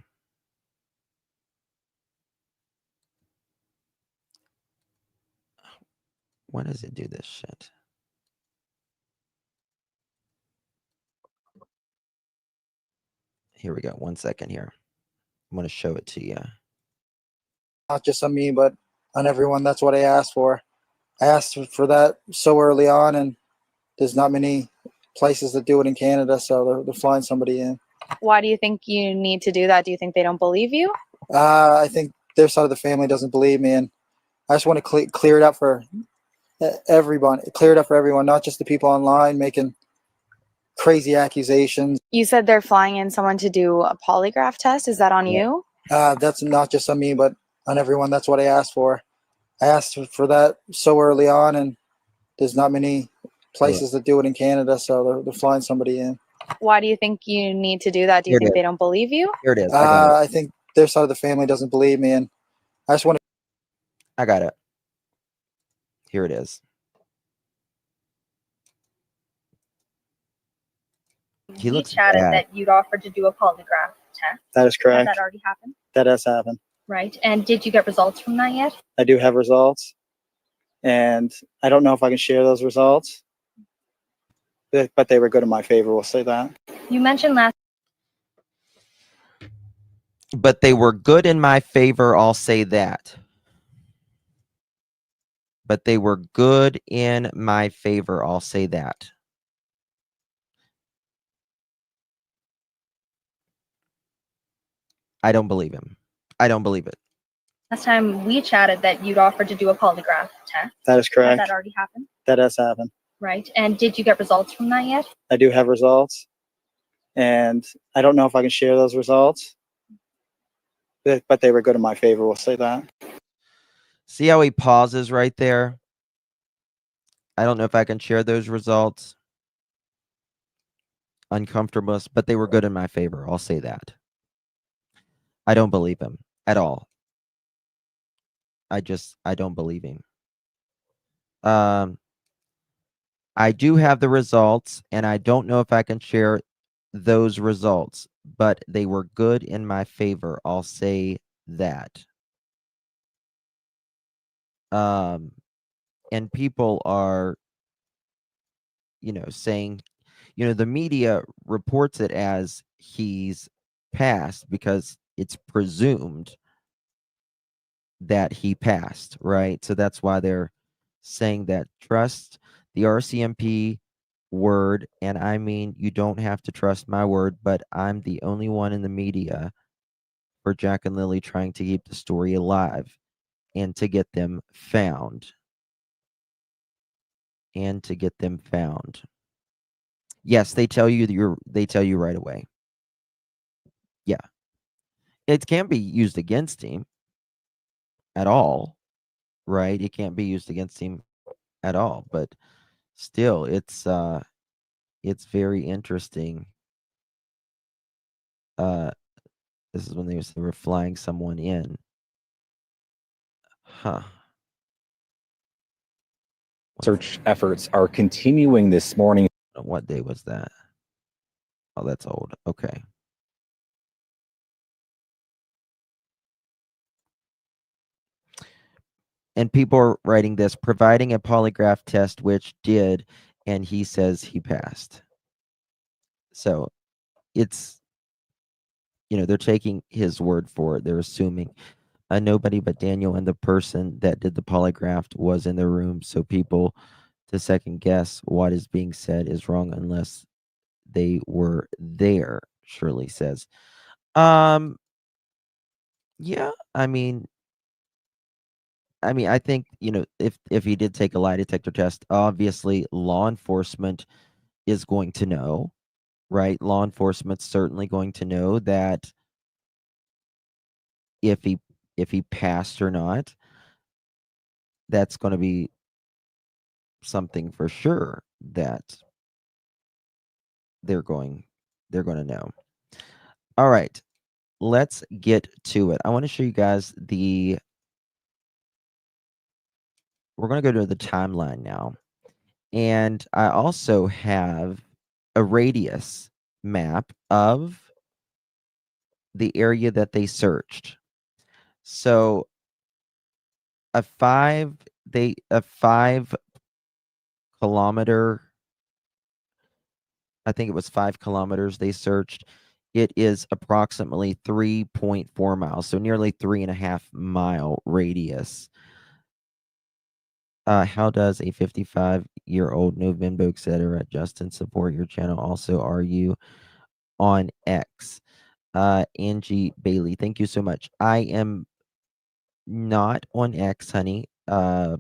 Why does it do this shit? Here we go. 1 second here. I'm going to show it to you. Not just on me, but on everyone. That's what I asked for. I asked for that so early on, and there's not many places that do it in Canada, so they're flying somebody in. Why do you think you need to do that? Do you think they don't believe you? I think their side of the family doesn't believe me, and I just want to clear it up for everyone. Clear it up for everyone, not just the people online making crazy accusations. You said they're flying in someone to do a polygraph test. Is that on you? That's not just on me, but on everyone. That's what I asked for. I asked for that so early on, and there's not many places that do it in Canada, so they're flying somebody in. Why do you think you need to do that? Do you think they don't believe you? Here it is. I think their side of the family doesn't believe me, and I just want to... I got it. Here it is. He looks chatted bad. that you'd offered to do a polygraph test. That is correct. Has that already happened? That has happened. Right. And did you get results from that yet? I do have results, and I don't know if I can share those results, but they were good in my favor. We'll say that. You mentioned last. But they were good in my favor, I'll say that. But they were good in my favor, I'll say that. I don't believe him. I don't believe it. Last time we chatted that you'd offered to do a polygraph test. That is correct. Has that already happened? That has happened. Right. And did you get results from that yet? I do have results, and I don't know if I can share those results, but they were good in my favor. We'll say that. See how he pauses right there? I don't know if I can share those results. Uncomfortable, but they were good in my favor. I'll say that. I don't believe him at all. I don't believe him. I I do have the results, and I don't know if I can share those results, but they were good in my favor. I'll say that. And people are, saying, the media reports it as he's passed because it's presumed that he passed, right? So that's why they're saying that. Trust the RCMP word, and I mean, you don't have to trust my word, but I'm the only one in the media for Jack and Lilly trying to keep the story alive and to get them found. Yes, they tell you right away. Yeah. It can't be used against him at all, right? It can't be used against him at all, but still it's very interesting. This is when they were flying someone in. Huh. Search efforts are continuing this morning. What day was that? Oh, that's old. Okay. And people are writing this, providing a polygraph test, which did, and he says he passed. So it's, they're taking his word for it. They're assuming nobody but Daniel and the person that did the polygraph was in the room. So people to second guess what is being said is wrong unless they were there, Shirley says. Yeah, I mean, I think, if he did take a lie detector test, obviously law enforcement is going to know, right? Law enforcement's certainly going to know that if he passed or not. That's going to be something for sure that they're going to know. All right, let's get to it. I want to show you guys we're going to go to the timeline now. And I also have a radius map of the area that they searched. So a 5 kilometer, I think it was 5 kilometers they searched. It is approximately 3.4 miles, so nearly 3.5 mile radius. How does a 55-year-old no Venmo, etc. Justin support your channel? Also, are you on X? Angie Bailey, thank you so much. I am not on X, honey. I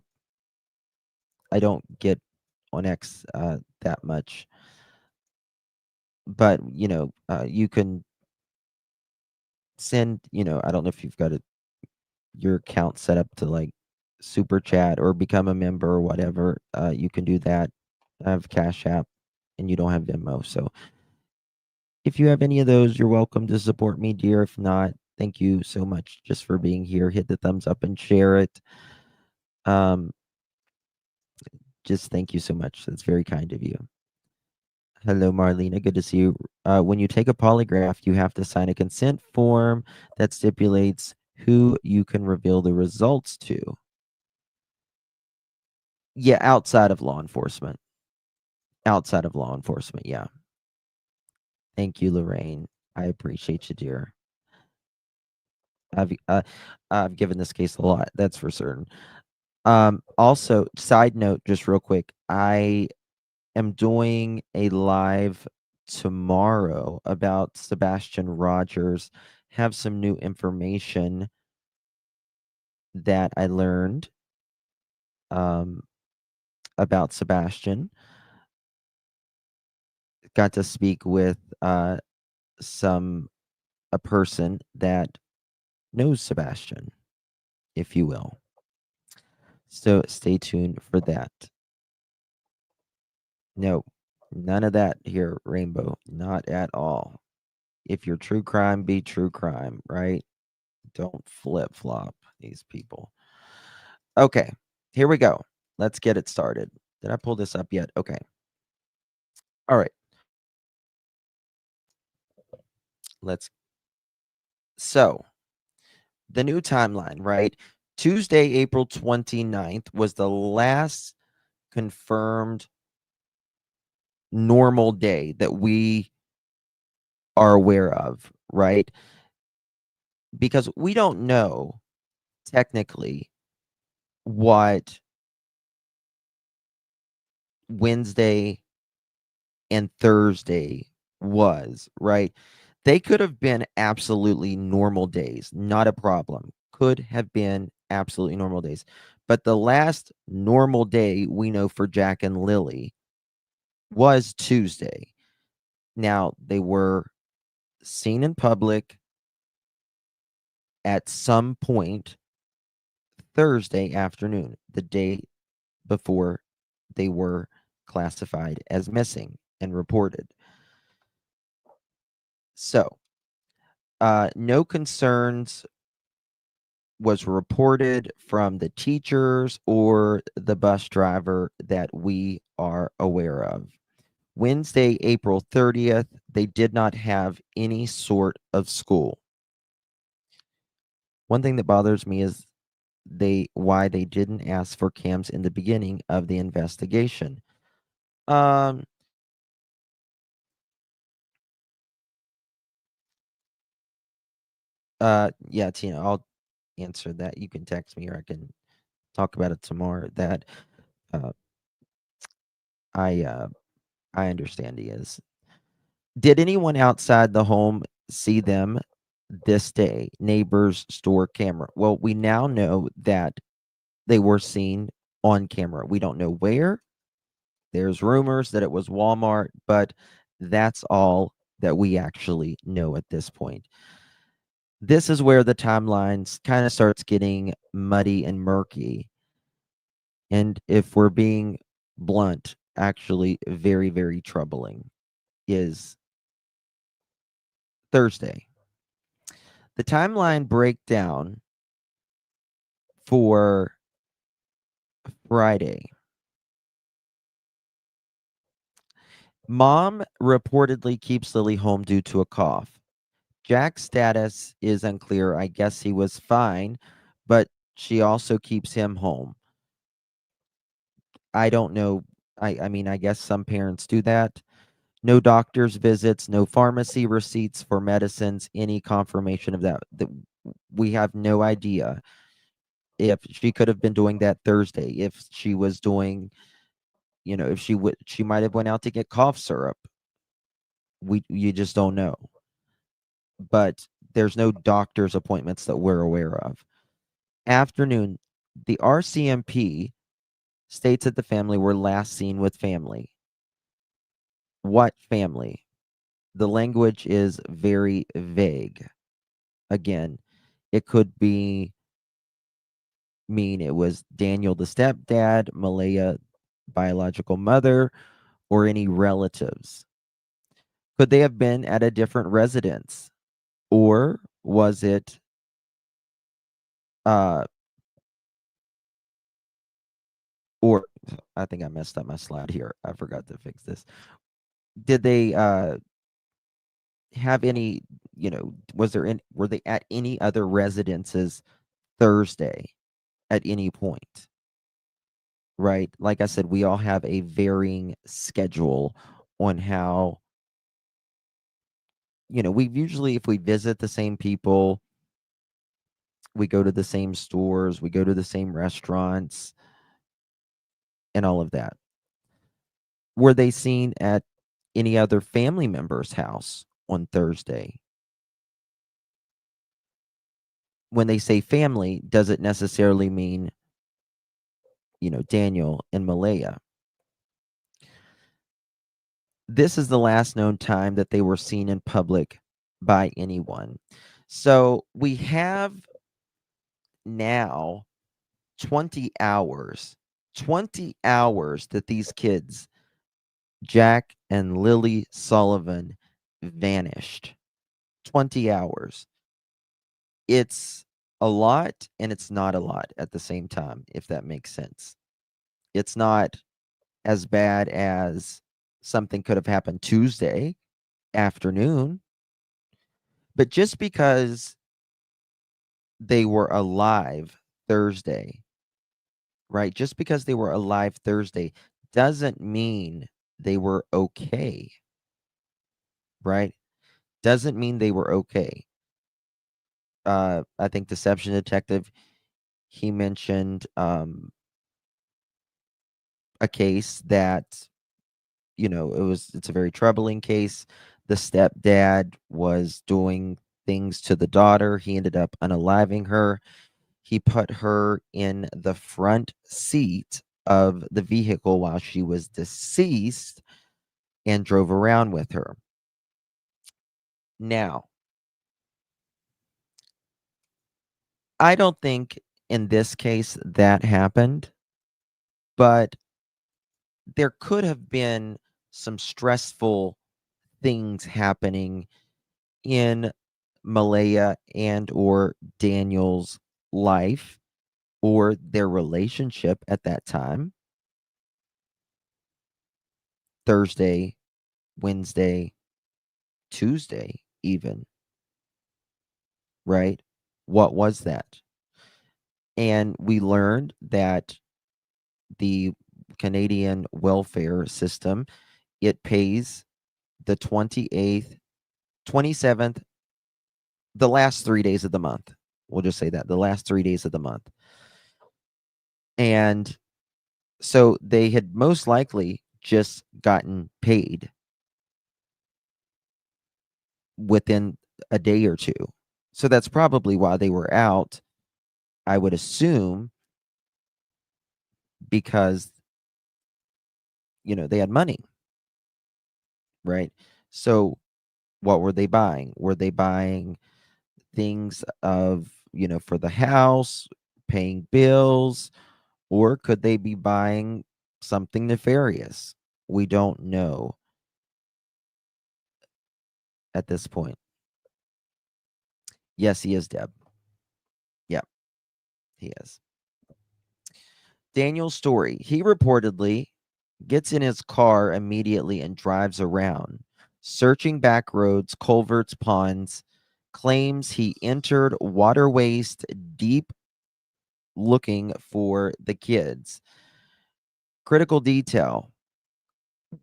don't get on X that much. But, you can send, I don't know if you've got your account set up to like super chat or become a member or whatever. You can do that. I have Cash App and you don't have Venmo. So if you have any of those, you're welcome to support me, dear. If not, thank you so much just for being here. Hit the thumbs up and share it. Just thank you so much. That's very kind of you. Hello, Marlena. Good to see you. When you take a polygraph, you have to sign a consent form that stipulates who you can reveal the results to. Yeah, outside of law enforcement. Yeah. Thank you, Lorraine. I appreciate you, dear. I've given this case a lot, that's for certain. Also, side note, just real quick, I am doing a live tomorrow about Sebastian Rogers. Have some new information that I learned about Sebastian. Got to speak with a person that knows Sebastian, if you will. So stay tuned for that. No, none of that here, Rainbow. Not at all. If you're true crime, be true crime, right? Don't flip-flop these people. Okay, here we go. Let's get it started. Did I pull this up yet? Okay. All right. So the new timeline, right? Tuesday, April 29th was the last confirmed normal day that we are aware of, right? Because we don't know technically what Wednesday and Thursday was, right? They could have been absolutely normal days, not a problem. Could have been absolutely normal days. But the last normal day we know for Jack and Lilly was Tuesday. Now, they were seen in public at some point Thursday afternoon, the day before they were classified as missing and reported. So, no concerns was reported from the teachers or the bus driver that we are aware of. Wednesday, April 30th, they did not have any sort of school. One thing that bothers me is why they didn't ask for cams in the beginning of the investigation. Yeah, Tina, I'll answer that. You can text me or I can talk about it tomorrow. That I understand he is. Did anyone outside the home see them this day? Neighbors, store camera. Well, we now know that they were seen on camera. We don't know where. There's rumors that it was Walmart, but that's all that we actually know at this point. This is where the timelines kind of starts getting muddy and murky. And if we're being blunt, actually very, very troubling is Thursday. The timeline breakdown for Friday. Mom reportedly keeps Lilly home due to a cough. Jack's status is unclear. I guess he was fine, but she also keeps him home. I don't know. I mean, I guess some parents do that. No doctor's visits, no pharmacy receipts for medicines, any confirmation of that. We have no idea if she could have been doing that Thursday, if she was doing, if she might have went out to get cough syrup. You just don't know. But there's no doctor's appointments that we're aware of. Afternoon, the RCMP states that the family were last seen with family. What family? The language is very vague. Again, it could mean it was Daniel the stepdad, Malaya biological mother, or any relatives. Could they have been at a different residence? Or was it or I think I messed up my slide here. I forgot to fix this. Did they have any, were they at any other residences Thursday at any point? Right? Like I said, we all have a varying schedule on how, we usually, if we visit the same people, we go to the same stores, we go to the same restaurants, and all of that. Were they seen at any other family member's house on Thursday? When they say family, does it necessarily mean, Daniel and Malaya? This is the last known time that they were seen in public by anyone. So we have now 20 hours that these kids, Jack and Lilly Sullivan, vanished. 20 hours. It's a lot and it's not a lot at the same time, if that makes sense. It's not as bad as something could have happened Tuesday afternoon. But just because they were alive Thursday, right? Just because they were alive Thursday doesn't mean they were okay, right? Doesn't mean they were okay. I think Deception Detective, he mentioned a case that, you know, it's a very troubling case. The stepdad was doing things to the daughter. He ended up unaliving her. He put her in the front seat of the vehicle while she was deceased and drove around with her. Now, I don't think in this case that happened, but there could have been some stressful things happening in Malaya and or Daniel's life or their relationship at that time. Thursday, Wednesday, Tuesday, even. Right? What was that? And we learned that the Canadian welfare system, it pays the 28th, 27th, the last 3 days of the month. We'll just say that, the last 3 days of the month. And so they had most likely just gotten paid within a day or two. So that's probably why they were out, I would assume, because, you know, they had money, right? So what were they buying? Were they buying things of, you know, for the house, paying bills, or could they be buying something nefarious? We don't know at this point. Yes, he is, Deb. Yeah, he is. Daniel's story. He reportedly gets in his car immediately and drives around, searching back roads, culverts, ponds, claims he entered waterways deep looking for the kids. Critical detail.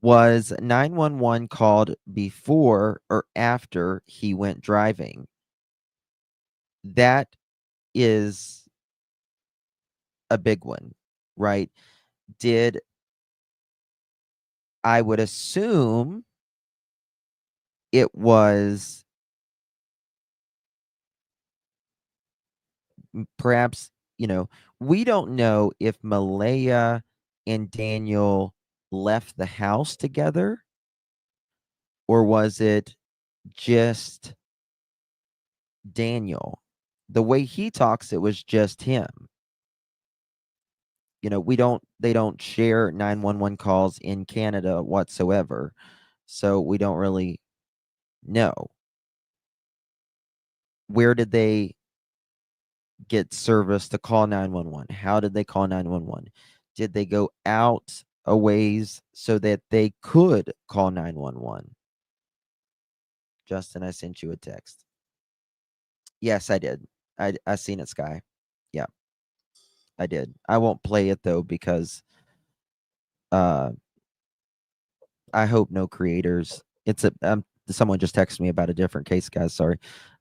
Was 911 called before or after he went driving? That is a big one, right? I would assume it was perhaps, you know, we don't know if Malaya and Daniel left the house together, or was it just Daniel? The way he talks, it was just him. You know, they don't share 911 calls in Canada whatsoever. So we don't really know. Where did they get service to call 911? How did they call 911? Did they go out a ways so that they could call 911? Justin, I sent you a text. Yes, I did. I seen it, Sky. Yeah, I did. I won't play it though because I hope no creators. It's a someone just texted me about a different case, guys. Sorry.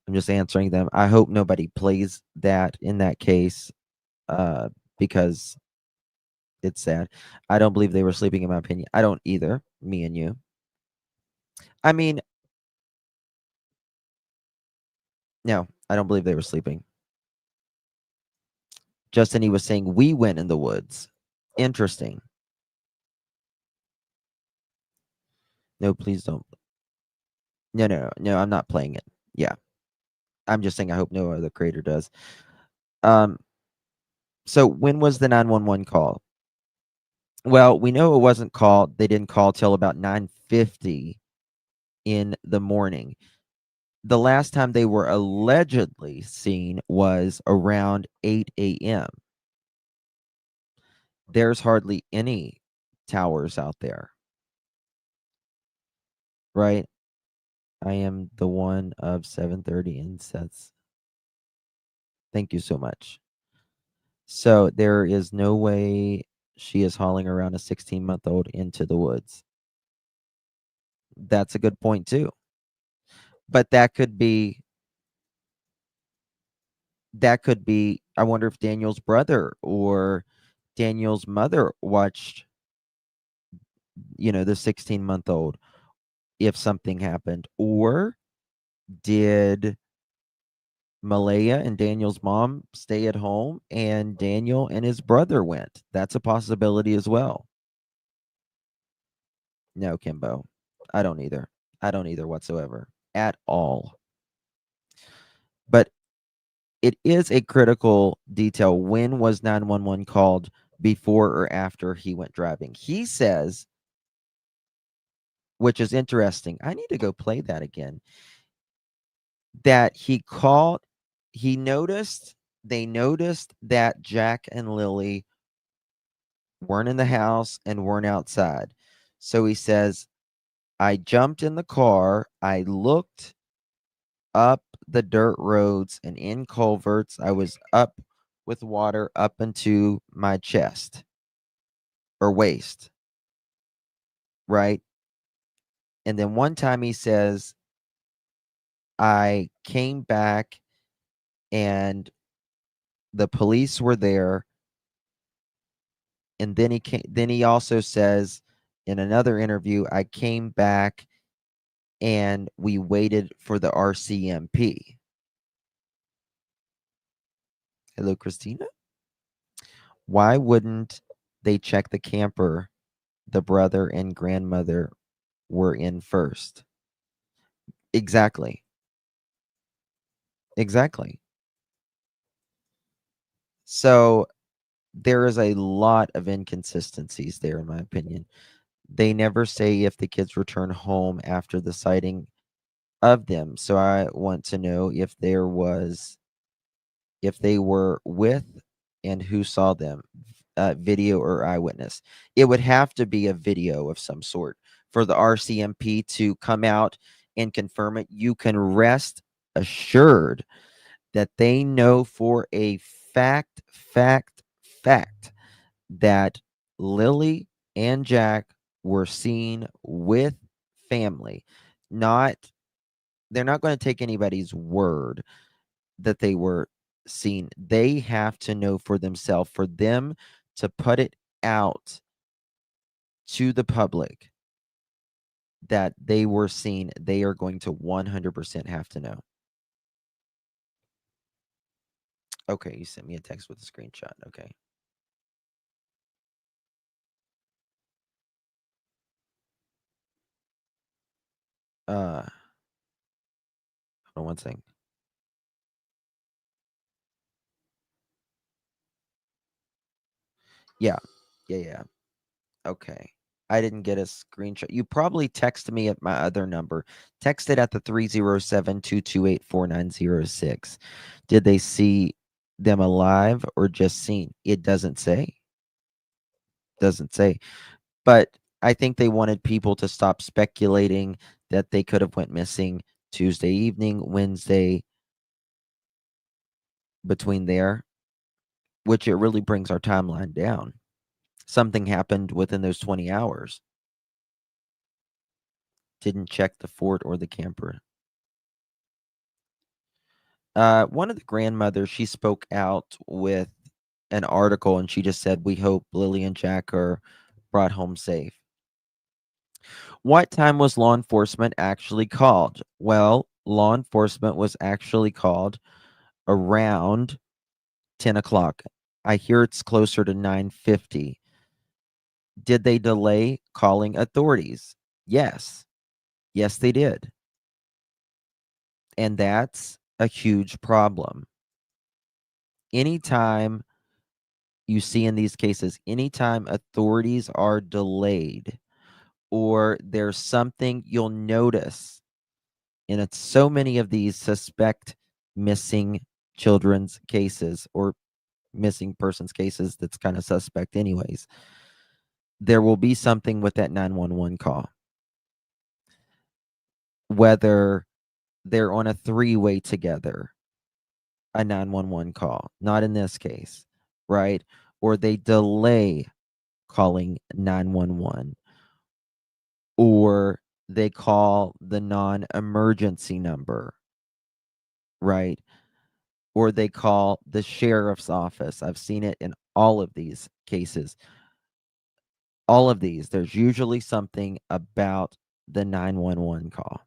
I'm just answering them. I hope nobody plays that in that case because it's sad. I don't believe they were sleeping, in my opinion. I don't either. Me and you. I mean, no, I don't believe they were sleeping. Justin, he was saying we went in the woods. Interesting. No, please don't. No, I'm not playing it. Yeah. I'm just saying I hope no other creator does. So when was the 911 call? Well, we know it wasn't called. They didn't call till about 9:50 in the morning. The last time they were allegedly seen was around 8 a.m. There's hardly any towers out there. Right? I am the one of 7:30 insets. Thank you so much. So there is no way she is hauling around a 16-month-old into the woods. That's a good point too. But that could be, I wonder if Daniel's brother or Daniel's mother watched, the 16-month-old if something happened. Or did Malaya and Daniel's mom stay at home and Daniel and his brother went? That's a possibility as well. No, Kimbo. I don't either. I don't either whatsoever. At all. But it is a critical detail. When was 911 called, before or after he went driving? He says, which is interesting. I need to go play that again. That they noticed that Jack and Lilly weren't in the house and weren't outside. So he says, I jumped in the car. I looked up the dirt roads and in culverts. I was up with water up into my chest or waist. Right? And then one time he says, I came back and the police were there. And then he also says in another interview, I came back and we waited for the RCMP. Hello, Christina. Why wouldn't they check the camper the brother and grandmother were in first? Exactly. So there is a lot of inconsistencies there, in my opinion. They never say if the kids return home after the sighting of them. So I want to know if they were with and who saw them, video or eyewitness. It would have to be a video of some sort for the RCMP to come out and confirm it. You can rest assured that they know for a fact that Lilly and Jack were seen with family. They're not going to take anybody's word that they were seen. They have to know for themselves. For them to put it out to the public that they were seen, they are going to 100% have to know. Okay, you sent me a text with a screenshot. Okay. Hold on one second. Yeah. Okay. I didn't get a screenshot. You probably texted me at my other number. Text it at the 307-228-4906. Did they see them alive or just seen? It doesn't say. But I think they wanted people to stop speculating that they could have went missing Tuesday evening, Wednesday, between there, which it really brings our timeline down. Something happened within those 20 hours. Didn't check the fort or the camper. One of the grandmothers, she spoke out with an article and she just said, we hope Lilly and Jack are brought home safe. What time was law enforcement actually called? Well, law enforcement was actually called around 10 o'clock. I hear it's closer to 9:50. Did they delay calling authorities? Yes. Yes, they did. And that's a huge problem. Anytime you see in these cases, anytime authorities are delayed or there's something, you'll notice, and it's so many of these suspect missing children's cases or missing persons cases that's kind of suspect anyways. there will be something with that 911 call. Whether they're on a three-way together, a 911 call, not in this case, right? Or they delay calling 911, or they call the non-emergency number, right? Or they call the sheriff's office. I've seen it in all of these cases. All of these, there's usually something about the 911 call.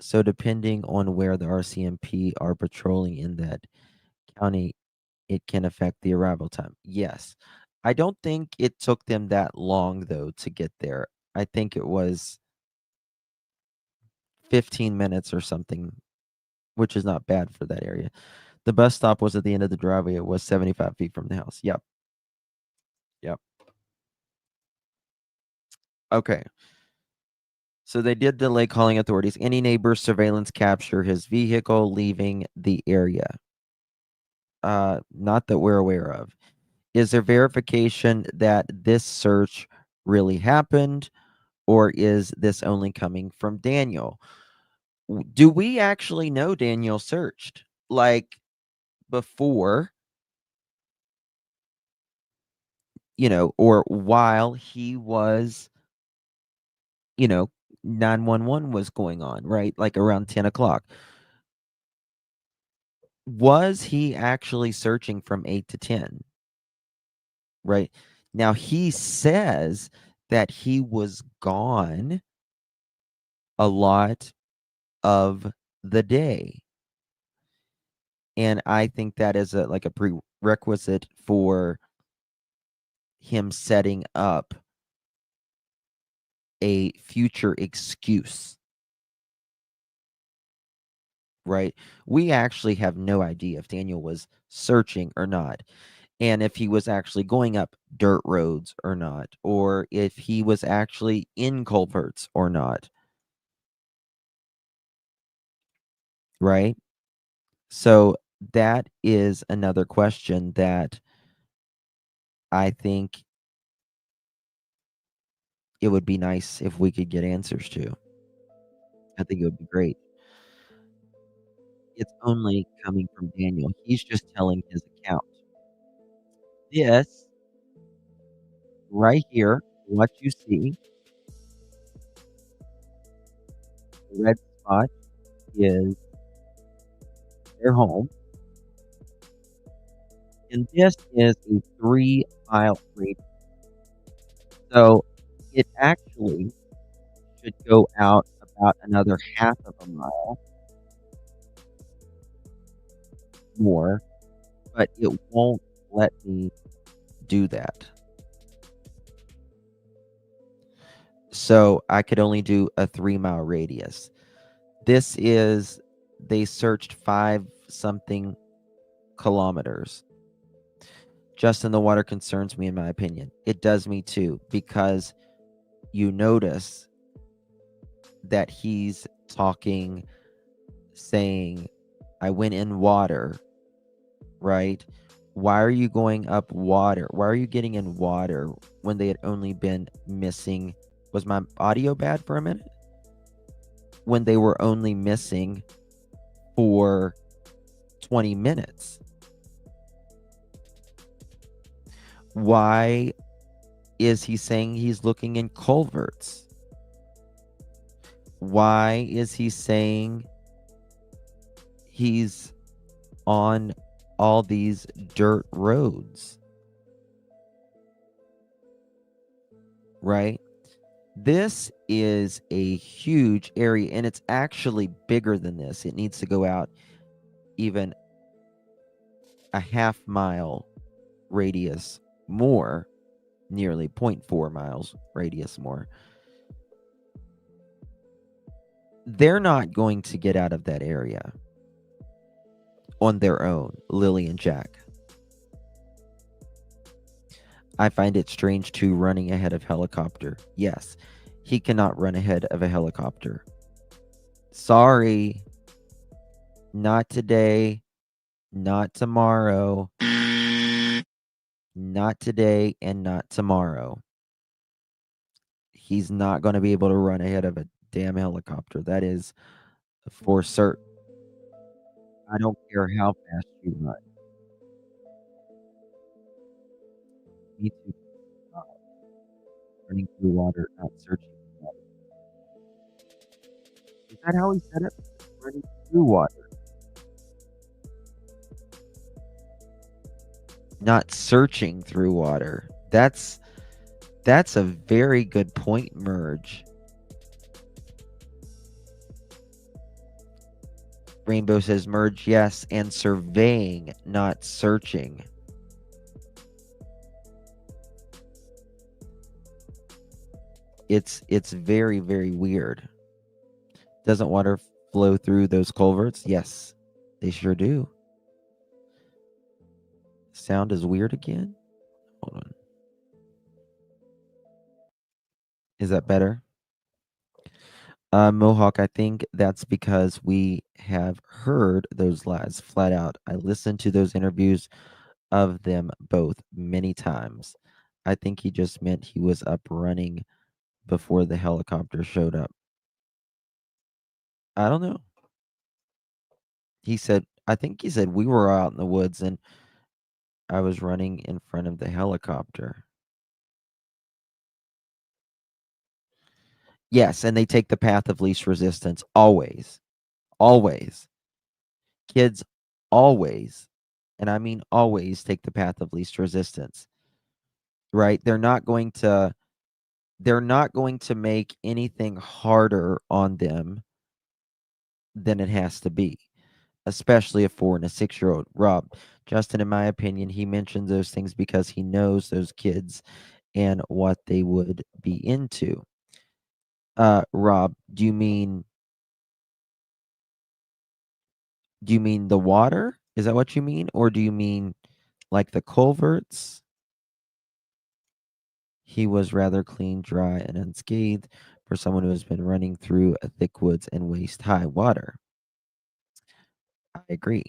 So depending on where the RCMP are patrolling in that county, it can affect the arrival time. Yes. I don't think it took them that long, though, to get there. I think it was 15 minutes or something, which is not bad for that area. The bus stop was at the end of the driveway. It was 75 feet from the house. Yep. Yep. Okay. So they did delay calling authorities. Any neighbors surveillance capture his vehicle leaving the area? Not that we're aware of. Is there verification that this search really happened, or is this only coming from Daniel? Do we actually know Daniel searched? Like, before, or while he was, 911 was going on, right? Like around 10 o'clock. Was he actually searching from 8 to 10? Right? Now, he says that he was gone a lot of the day. And I think that is a prerequisite for him setting up a future excuse. Right? We actually have no idea if Daniel was searching or not, and if he was actually going up dirt roads or not, or if he was actually in culverts or not. Right? So that is another question that I think it would be nice if we could get answers to. I think it would be great. It's only coming from Daniel. He's just telling his account. This right here, what you see, the red spot is their home. And this is a 3-mile radius. So it actually should go out about another half of a mile more, but it won't let me do that. So I could only do a 3-mile radius. This is, they searched 5-something kilometers. Justin, the water concerns me, in my opinion. It does me too, because you notice that he's talking, saying, I went in water, right? Why are you going up water? Why are you getting in water when they had only been missing? Was my audio bad for a minute? When they were only missing for 20 minutes. Why is he saying he's looking in culverts? Why is he saying he's on all these dirt roads? Right? This is a huge area, and it's actually bigger than this. It needs to go out even a half-mile radius more, nearly 0.4 miles radius more. They're not going to get out of that area on their own, Lilly and Jack. I find it strange too, running ahead of helicopter. Yes, he cannot run ahead of a helicopter. Sorry. Not today. Not tomorrow. Not today and not tomorrow. He's not going to be able to run ahead of a damn helicopter. That is for certain. I don't care how fast you run. You need to stop running through water, not searching for water. Is that how he said it? Running through water. Not searching through water. That's a very good point, Merge. Rainbow says Merge, yes, and surveying, not searching. It's very, very weird. Doesn't water flow through those culverts? Yes, they sure do. Sound is weird again. Hold on. Is that better? Mohawk, I think that's because we have heard those lies flat out. I listened to those interviews of them both many times. I think he just meant he was up running before the helicopter showed up. I don't know. I think he said we were out in the woods and I was running in front of the helicopter. Yes, and they take the path of least resistance always. Always. Kids always, and I mean always, take the path of least resistance. Right? They're not going to make anything harder on them than it has to be, especially a 4 and a 6-year-old. Rob, Justin, in my opinion, he mentions those things because he knows those kids and what they would be into. Rob, do you mean the water? Is that what you mean? Or do you mean like the culverts? He was rather clean, dry, and unscathed for someone who has been running through a thick woods and waist-high water. I agree.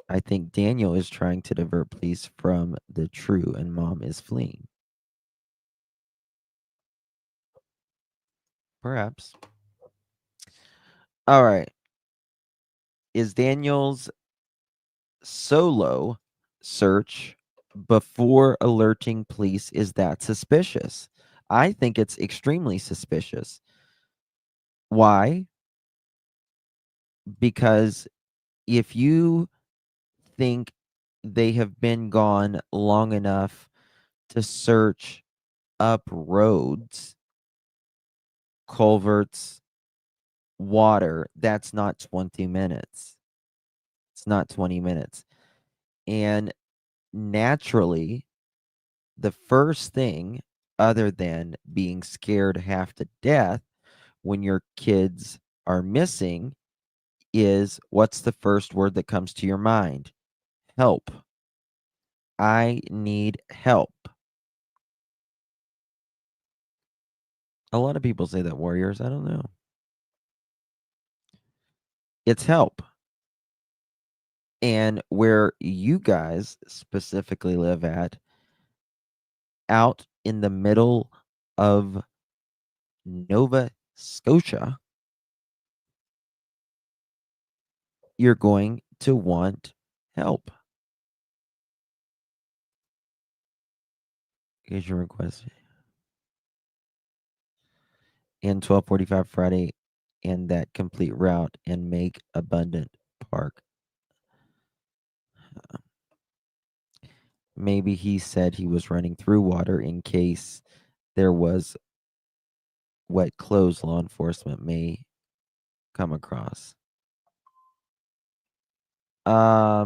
I think Daniel is trying to divert police from the true, and mom is fleeing. Perhaps. All right. Is Daniel's solo search before alerting police, is that suspicious? I think it's extremely suspicious. Why? Because if you think they have been gone long enough to search up roads, culverts, water, that's not 20 minutes. It's not 20 minutes. And naturally, the first thing, other than being scared half to death when your kids are missing, is what's the first word that comes to your mind? Help. I need help. A lot of people say that, Warriors. I don't know. It's help. And where you guys specifically live at, out in the middle of Nova Scotia, you're going to want help. Here's your request. And 12:45 Friday, and that complete route and make abundant park. Maybe he said he was running through water in case there was wet clothes law enforcement may come across. I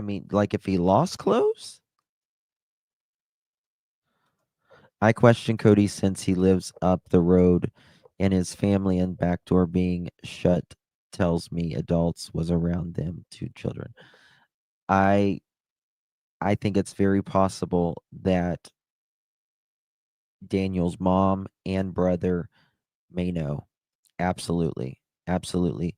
mean, like if he lost clothes? I question Cody since he lives up the road and his family and back door being shut tells me adults was around them, 2 children. I think it's very possible that Daniel's mom and brother may know. Absolutely. Absolutely.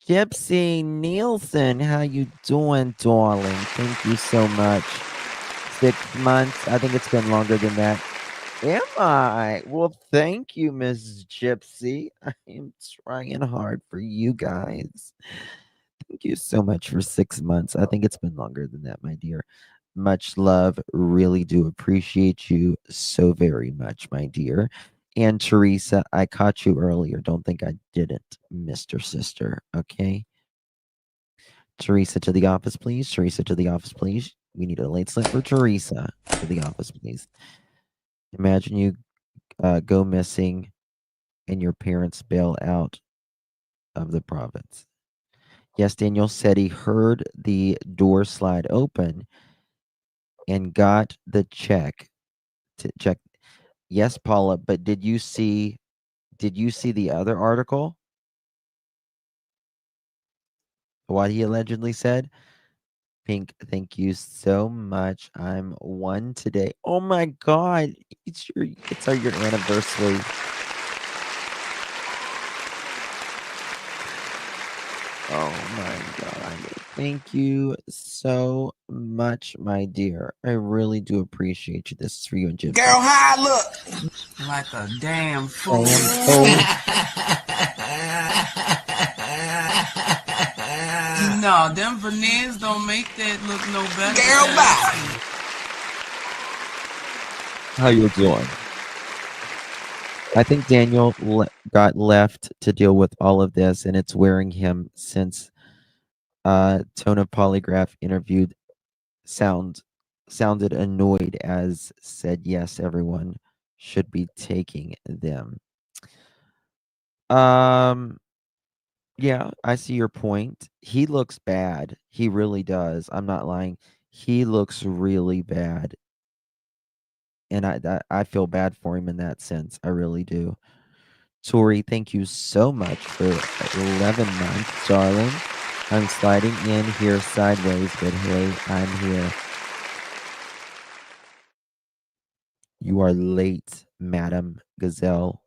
Gypsy Nielsen, how you doing, darling? Thank you so much. 6 months. I think it's been longer than that. Am I? Well, thank you, Miss Gypsy. I am trying hard for you guys. Thank you so much for 6 months. I think it's been longer than that, my dear. Much love. Really do appreciate you so very much, my dear. And Teresa, I caught you earlier. Don't think I didn't, Mr. Sister. Okay. Teresa to the office, please. Teresa to the office, please. We need a late slip for Teresa to the office, please. Imagine you go missing and your parents bail out of the province. Yes, Daniel said he heard the door slide open and got the check to check. Yes, Paula, but did you see the other article? What he allegedly said? Pink, thank you so much. I'm 1 today. Oh my god, it's your anniversary. Oh my god. Thank you so much, my dear. I really do appreciate you. This is for you and Jim. Girl, how I look? Like a damn fool. No, them veneers don't make that look no better. Girl, bye. How you doing? I think Daniel got left to deal with all of this, and it's wearing him since Tone of Polygraph interviewed sounded annoyed as said yes, everyone should be taking them. Yeah, I see your point. He looks bad. He really does. I'm not lying. He looks really bad. And I feel bad for him in that sense. I really do. Tori, thank you so much for 11 months, darling. I'm sliding in here sideways, but hey, I'm here. You are late, Madam Gazelle.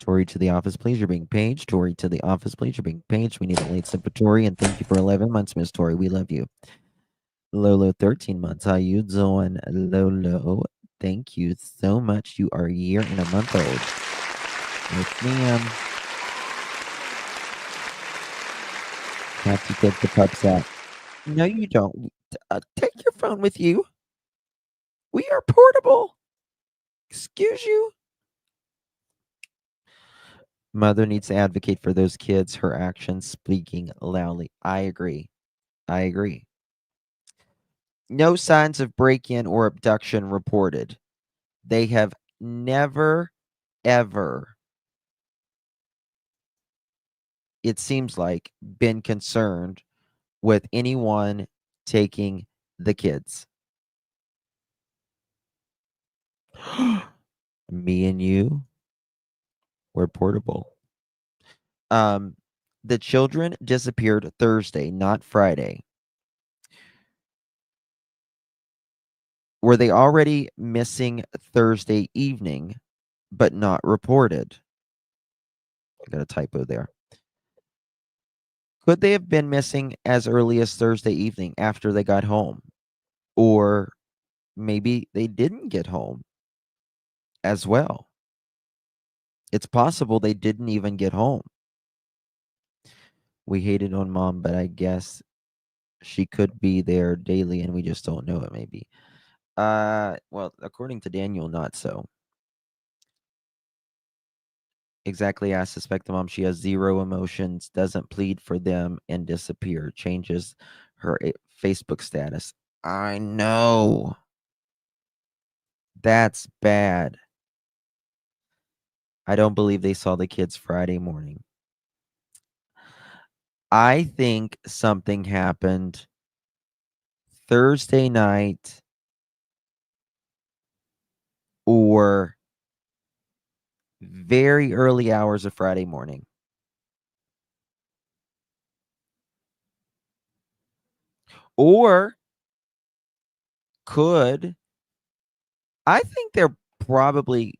Tori to the office, please. You're being paged. Tori to the office, please. You're being paged. We need a late slip for Tori, and thank you for 11 months, Miss Tori. We love you. Lolo, 13 months. How you doing, Lolo? Thank you so much. You are a year and a month old. Yes, ma'am. Have to take the pups out. No, you don't. Take your phone with you. We are portable. Excuse you. Mother needs to advocate for those kids. Her actions speaking loudly. I agree. I agree. No signs of break-in or abduction reported. They have never, ever, it seems like, been concerned with anyone taking the kids. Me and you, we're portable. The children disappeared Thursday, not Friday. Were they already missing Thursday evening, but not reported? I got a typo there. Could they have been missing as early as Thursday evening after they got home? Or maybe they didn't get home as well. It's possible they didn't even get home. We hated on Mom, but I guess she could be there daily and we just don't know it, maybe. Well, according to Daniel, not so. Exactly. I suspect the mom, she has zero emotions, doesn't plead for them, and disappear. Changes her Facebook status. I know. That's bad. I don't believe they saw the kids Friday morning. I think something happened Thursday night or very early hours of Friday morning. Or I think they're probably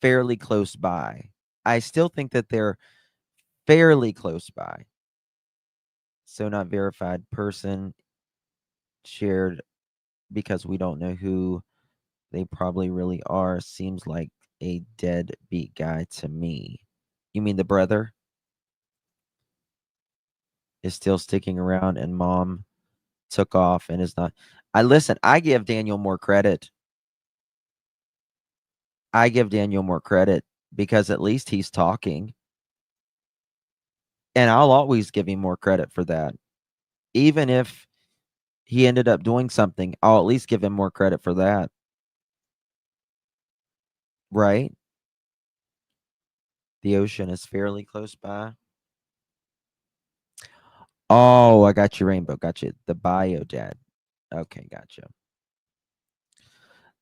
fairly close by. I still think that they're fairly close by. So not verified person shared because we don't know who they probably really are. Seems like a deadbeat guy to me. You mean the brother is still sticking around and mom took off and is not? I give Daniel more credit. I give Daniel more credit because at least he's talking. And I'll always give him more credit for that. Even if he ended up doing something, I'll at least give him more credit for that. Right? The ocean is fairly close by. Oh, I got you, Rainbow. Got you. The bio dad. Okay, gotcha.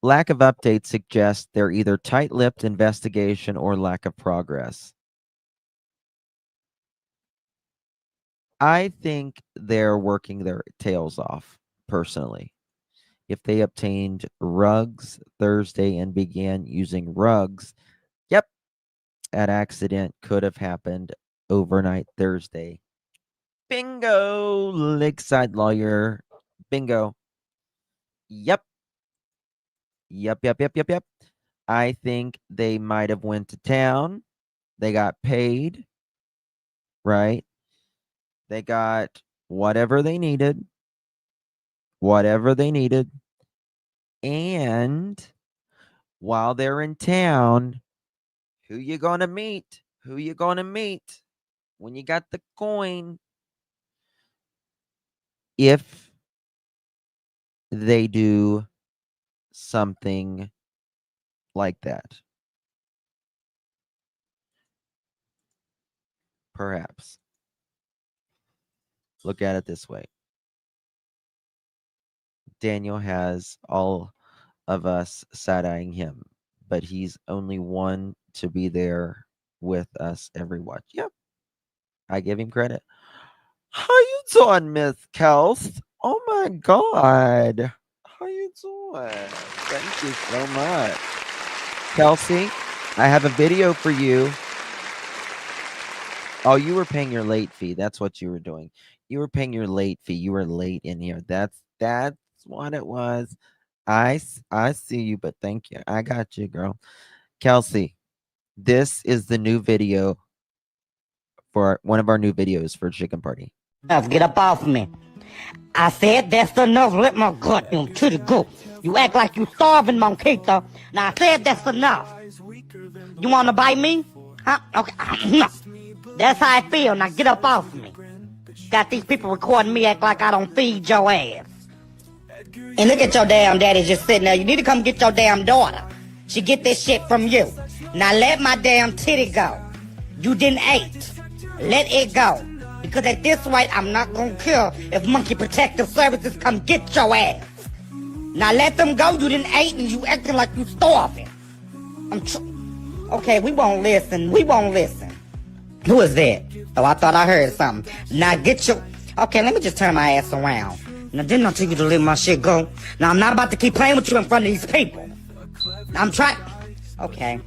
Lack of updates suggests they're either tight-lipped investigation or lack of progress. I think they're working their tails off, personally. If they obtained rugs Thursday and began using rugs, yep, that accident could have happened overnight Thursday. Bingo, Lakeside lawyer. Bingo. Yep. Yep. I think they might have went to town. They got paid, right? They got whatever they needed. And while they're in town, who you gonna meet? When you got the coin? If they do something like that. Perhaps. Look at it this way. Daniel has all of us side-eyeing him, but he's only one to be there with us every watch. Yep. I give him credit. How you doing, Miss Kels? Oh my God. How you doing? Thank you so much. Kelsey, I have a video for you. Oh, you were paying your late fee. That's what you were doing. You were paying your late fee. You were late in here. That's what it was. I see you, but thank you. I got you, girl. Kelsey, this is the new video for one of our new videos for Chicken Party. Get up off me. I said that's enough. Let my gut to the go. You act like you starving, Monquito. Now I said that's enough. You want to bite me? Huh? Okay. No. That's how I feel. Now get up off me. Got these people recording me act like I don't feed your ass. And look at your damn daddy just sitting there. You need to come get your damn daughter. She get this shit from you. Now let my damn titty go. You didn't eat. Let it go. Because at this rate, I'm not gonna care if Monkey Protective Services come get your ass. Now let them go. You didn't eat and you acting like you starving. Okay, we won't listen. Who is that? Oh, I thought I heard something. Now get your... Okay, let me just turn my ass around. Now, didn't I tell you to let my shit go? Now, I'm not about to keep playing with you in front of these people. I'm trying... Okay.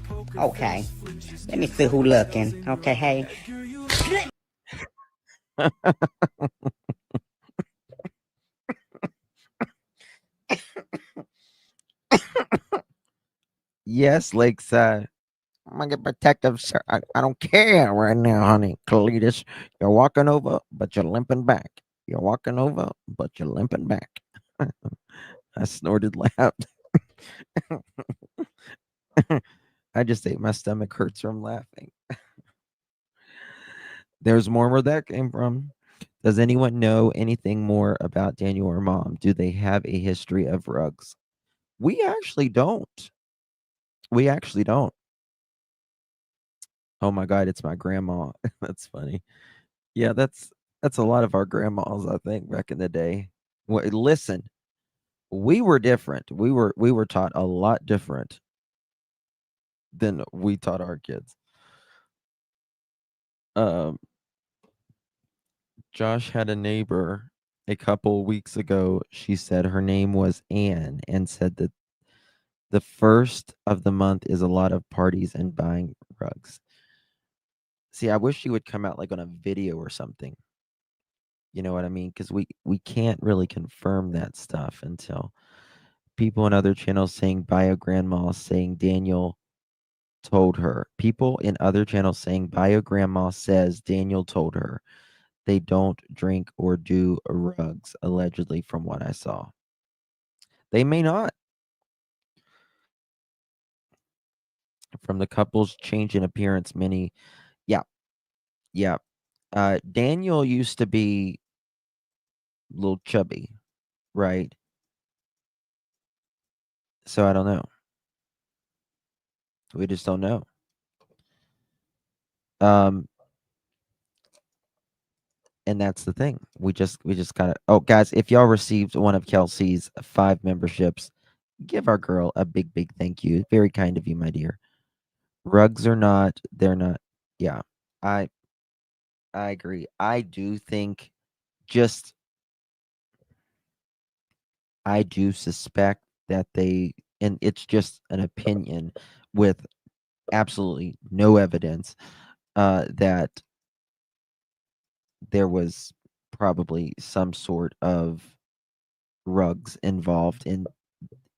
Let me see who looking. Okay, hey. Yes, Lakeside. I'm gonna get protective, sir. I don't care right now, honey. Cletus, you're walking over, but you're limping back. I snorted loud. I just ate. My stomach hurts from laughing. There's more where that came from. Does anyone know anything more about Daniel or Mom? Do they have a history of rugs? We actually don't. Oh my God, it's my grandma. That's funny. Yeah, that's a lot of our grandmas, I think, back in the day. Well, listen, we were different. We were taught a lot different than we taught our kids. Josh had a neighbor a couple weeks ago. She said her name was Anne and said that the first of the month is a lot of parties and buying rugs. See, I wish she would come out like on a video or something. You know what I mean? Because we can't really confirm that stuff until people on other channels saying bio grandma saying Daniel told her. People in other channels saying bio grandma says Daniel told her they don't drink or do rugs, allegedly, from what I saw. They may not. From the couple's change in appearance, many, yeah. Daniel used to be a little chubby, right? So I don't know. We just don't know. And that's the thing. We just gotta. Oh, guys, if y'all received one of Kelsey's 5 memberships, give our girl a big thank you. Very kind of you, my dear. Rugs or not, they're not. Yeah, I agree. I do think I do suspect that they, and it's just an opinion with absolutely no evidence, that there was probably some sort of rugs involved in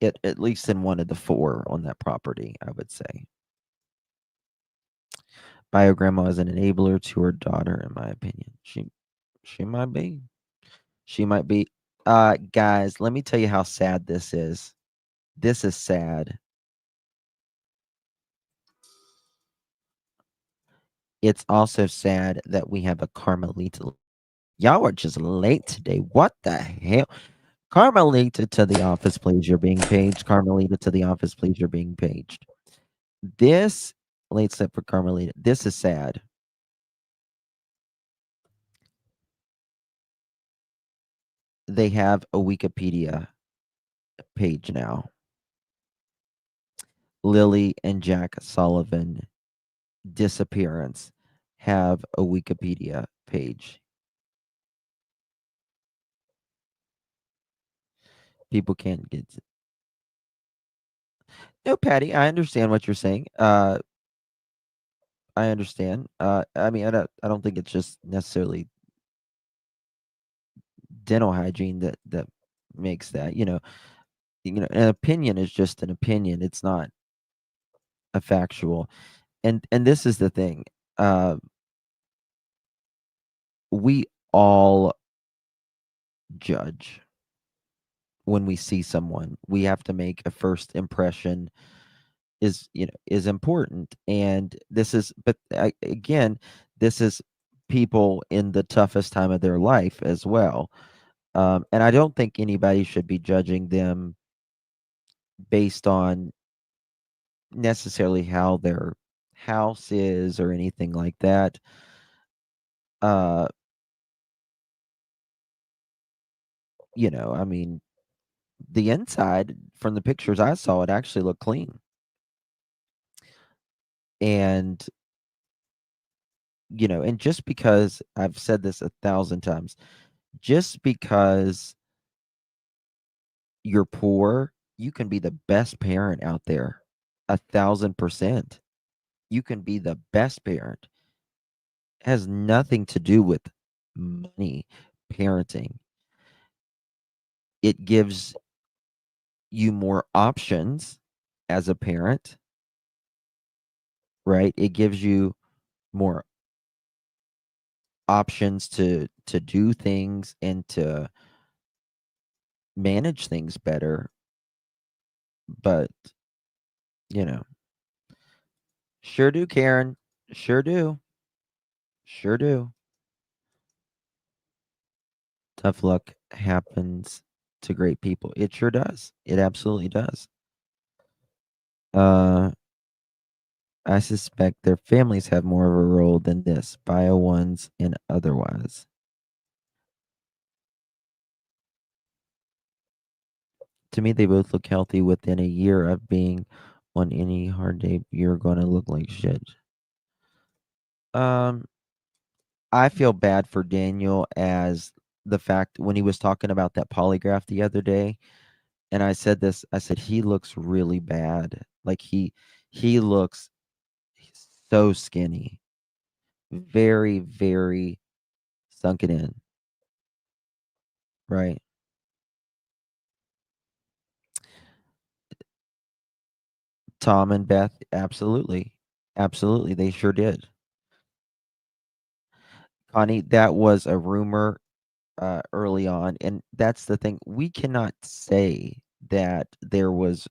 it, at least in one of the 4 on that property, I would say. Bio grandma is an enabler to her daughter, in my opinion. She might be. She might be. Guys, let me tell you how sad this is. This is sad. It's also sad that we have a Carmelita. Y'all are just late today. What the hell? Carmelita to the office, please. You're being paged. Carmelita to the office, please. You're being paged. This late step for Carmelita. This is sad. They have a Wikipedia page now. Lilly and Jack Sullivan disappearance have a Wikipedia page. People can't get. No, Patty, I understand what you're saying. I understand. I mean, I don't think it's just necessarily dental hygiene that makes that. You know, an opinion is just an opinion. It's not a factual. And this is the thing. We all judge when we see someone. We have to make a first impression is important. And this is, but again, this is people in the toughest time of their life as well. And I don't think anybody should be judging them based on necessarily how their house is or anything like that. I mean, the inside from the pictures I saw, it actually looked clean. And and just because I've said this 1,000 times, just because you're poor, you can be the best parent out there. 1,000%. You can be the best parent. It has nothing to do with money, parenting. It gives you more options as a parent, right? It gives you more options to do things and to manage things better. But sure do, Karen. Sure do. Tough luck happens to great people. It sure does. It absolutely does. I suspect their families have more of a role than this, bio ones and otherwise. To me, they both look healthy. Within a year of being on any hard day, you're going to look like shit. I feel bad for Daniel as the fact when he was talking about that polygraph the other day, and I said this, I said, he looks really bad. Like he looks so skinny. very, very sunken in. Right. Tom and Beth, absolutely. Absolutely, they sure did. Connie, that was a rumor early on, and that's the thing. We cannot say that there was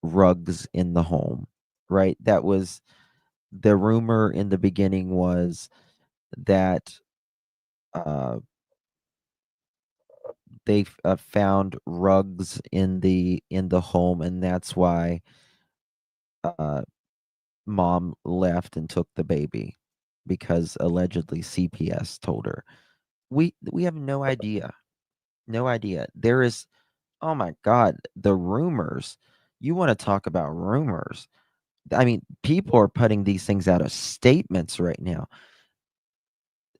rugs in the home, right? That was the rumor in the beginning was that they found rugs in the home, and that's why mom left and took the baby, because allegedly CPS told her. We have no idea. No idea. There is, oh my God, the rumors. You want to talk about rumors? I mean, people are putting these things out as statements right now.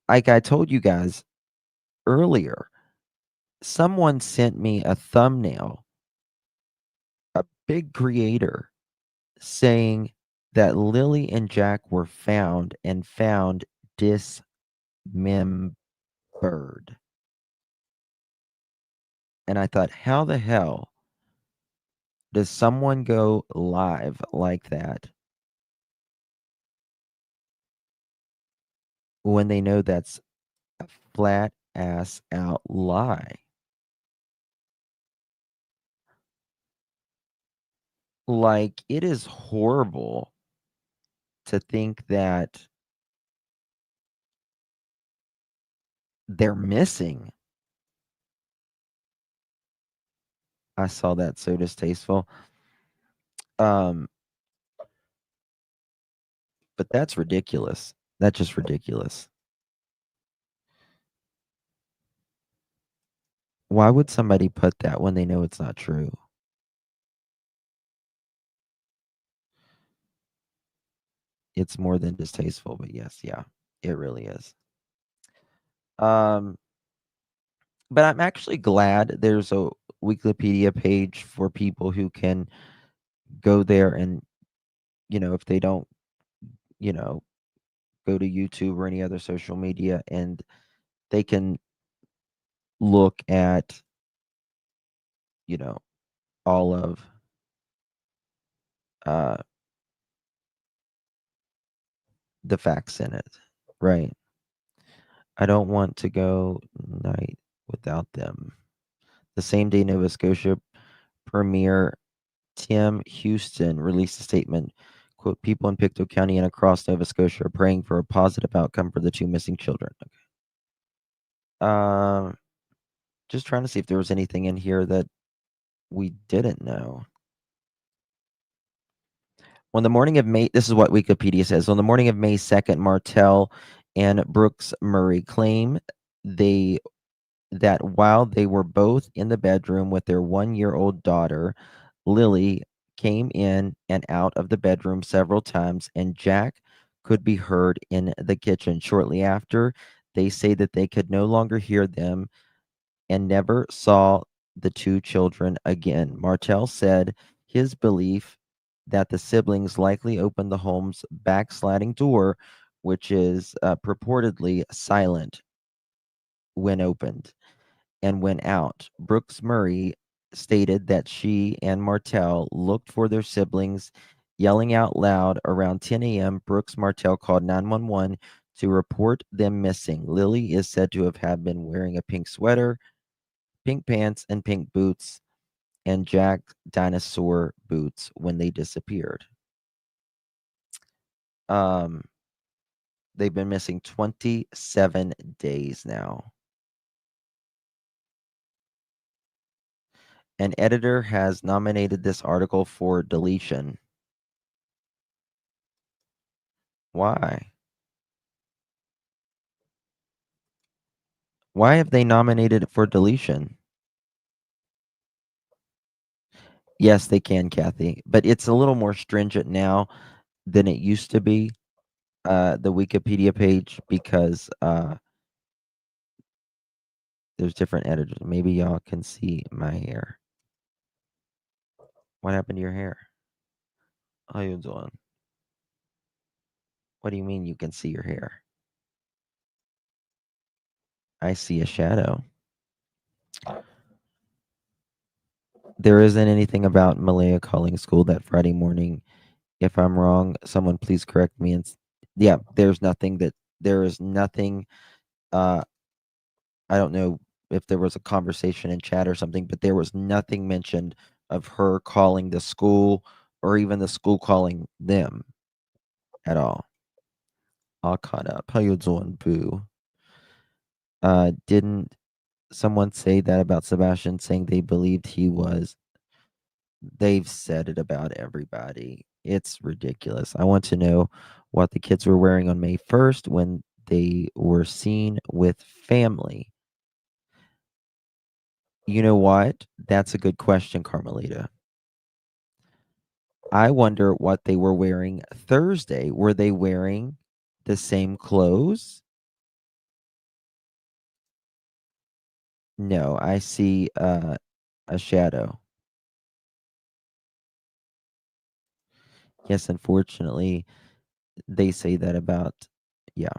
Like I told you guys earlier, someone sent me a thumbnail, a big creator, saying that Lilly and Jack were found dismembered. And I thought, how the hell does someone go live like that when they know that's a flat ass out lie? Like, it is horrible to think that they're missing. I saw that, so distasteful. But that's ridiculous. That's just ridiculous. Why would somebody put that when they know it's not true? It's more than distasteful, but yes, yeah, it really is. But I'm actually glad there's a Wikipedia page for people who can go there and, if they don't, go to YouTube or any other social media, and they can look at, all of the facts in it, right? I don't want to go night without them. The same day, Nova Scotia Premier Tim Houston released a statement, quote, people in Pictou County and across Nova Scotia are praying for a positive outcome for the two missing children. Okay. Just trying to see if there was anything in here that we didn't know. On the morning of May, this is what Wikipedia says. On the morning of May 2nd, Martell and Brooks Murray claim that while they were both in the bedroom with their 1-year-old daughter, Lilly came in and out of the bedroom several times, and Jack could be heard in the kitchen. Shortly after, they say that they could no longer hear them and never saw the two children again. Martell said his belief that the siblings likely opened the home's backsliding door, which is purportedly silent when opened, and went out. Brooks Murray stated that she and Martell looked for their siblings, yelling out loud. Around 10 a.m., Brooks Martell called 911 to report them missing. Lilly is said to have been wearing a pink sweater, pink pants, and pink boots, and Jack dinosaur boots when they disappeared. They've been missing 27 days now. An editor has nominated this article for deletion. Why? Why have they nominated it for deletion? Yes, they can, Kathy, but it's a little more stringent now than it used to be, the Wikipedia page, because there's different editors. Maybe y'all can see my hair. What happened to your hair? How you doing? What do you mean you can see your hair? I see a shadow. There isn't anything about Malaya calling school that Friday morning. If I'm wrong, someone please correct me. And yeah, there is nothing. I don't know if there was a conversation in chat or something, but there was nothing mentioned of her calling the school or even the school calling them at all. All caught up. How you doing, boo? Didn't someone say that about Sebastian, saying they believed he was? They've said it about everybody. It's ridiculous. I want to know what the kids were wearing on May 1st when they were seen with family. You know what? That's a good question, Carmelita. I wonder what they were wearing Thursday. Were they wearing the same clothes? No, I see a shadow. Yes, unfortunately, they say that about, yeah.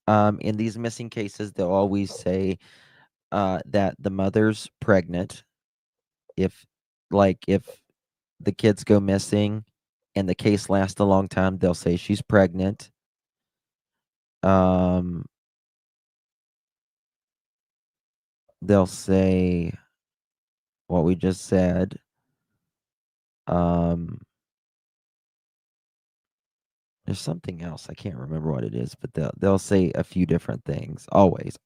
In these missing cases, they'll always say that the mother's pregnant. If the kids go missing and the case lasts a long time, they'll say she's pregnant. They'll say what we just said. There's something else. I can't remember what it is, but they'll say a few different things. Always.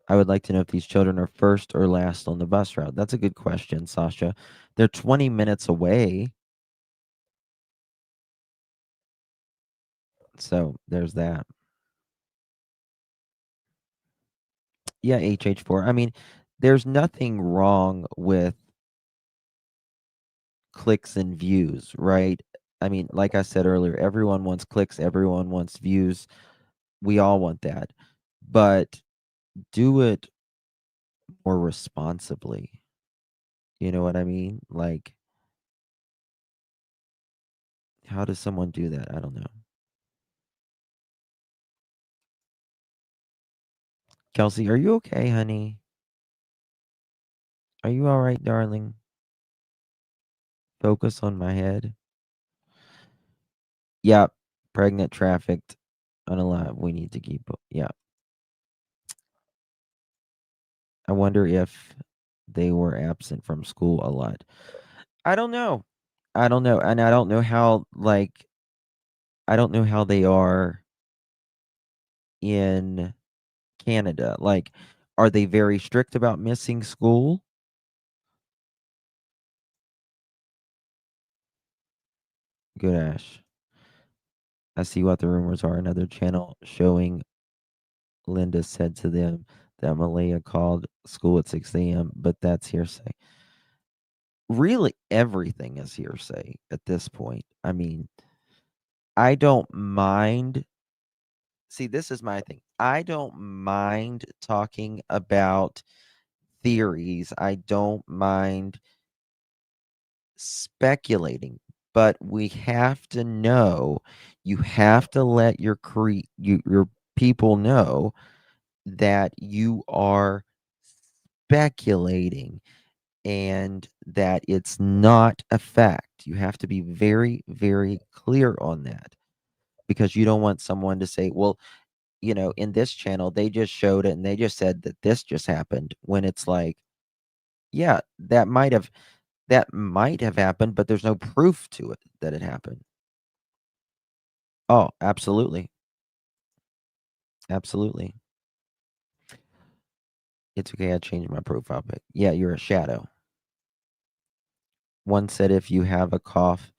I would like to know if these children are first or last on the bus route. That's a good question, Sasha. They're 20 minutes away. So there's that. Yeah, HH4. I mean, there's nothing wrong with clicks and views, right? I mean, like I said earlier, everyone wants clicks, everyone wants views. We all want that. But do it more responsibly. You know what I mean? Like, how does someone do that? I don't know. Kelsey, are you okay, honey? Are you all right, darling? Focus on my head. Yep. Pregnant, trafficked, unalive. We need to keep. Yeah. I wonder if they were absent from school a lot. I don't know. And I don't know how, I don't know how they are in Canada. Like, are they very strict about missing school? Good, Ash. I see what the rumors are. Another channel showing Linda said to them that Malaya called school at 6 a.m., but that's hearsay. Really, everything is hearsay at this point. I mean, I don't mind. See, this is my thing. I don't mind talking about theories. I don't mind speculating, but we have to know, you have to let your people know that you are speculating and that it's not a fact. You have to be very, very clear on that, because you don't want someone to say, well, you know, in this channel, they just showed it and they just said that this just happened, when it's like, yeah, that might have happened, but there's no proof to it that it happened. Oh, absolutely. Absolutely. It's okay. I changed my profile pic. Yeah, you're a shadow. One said if you have a cough,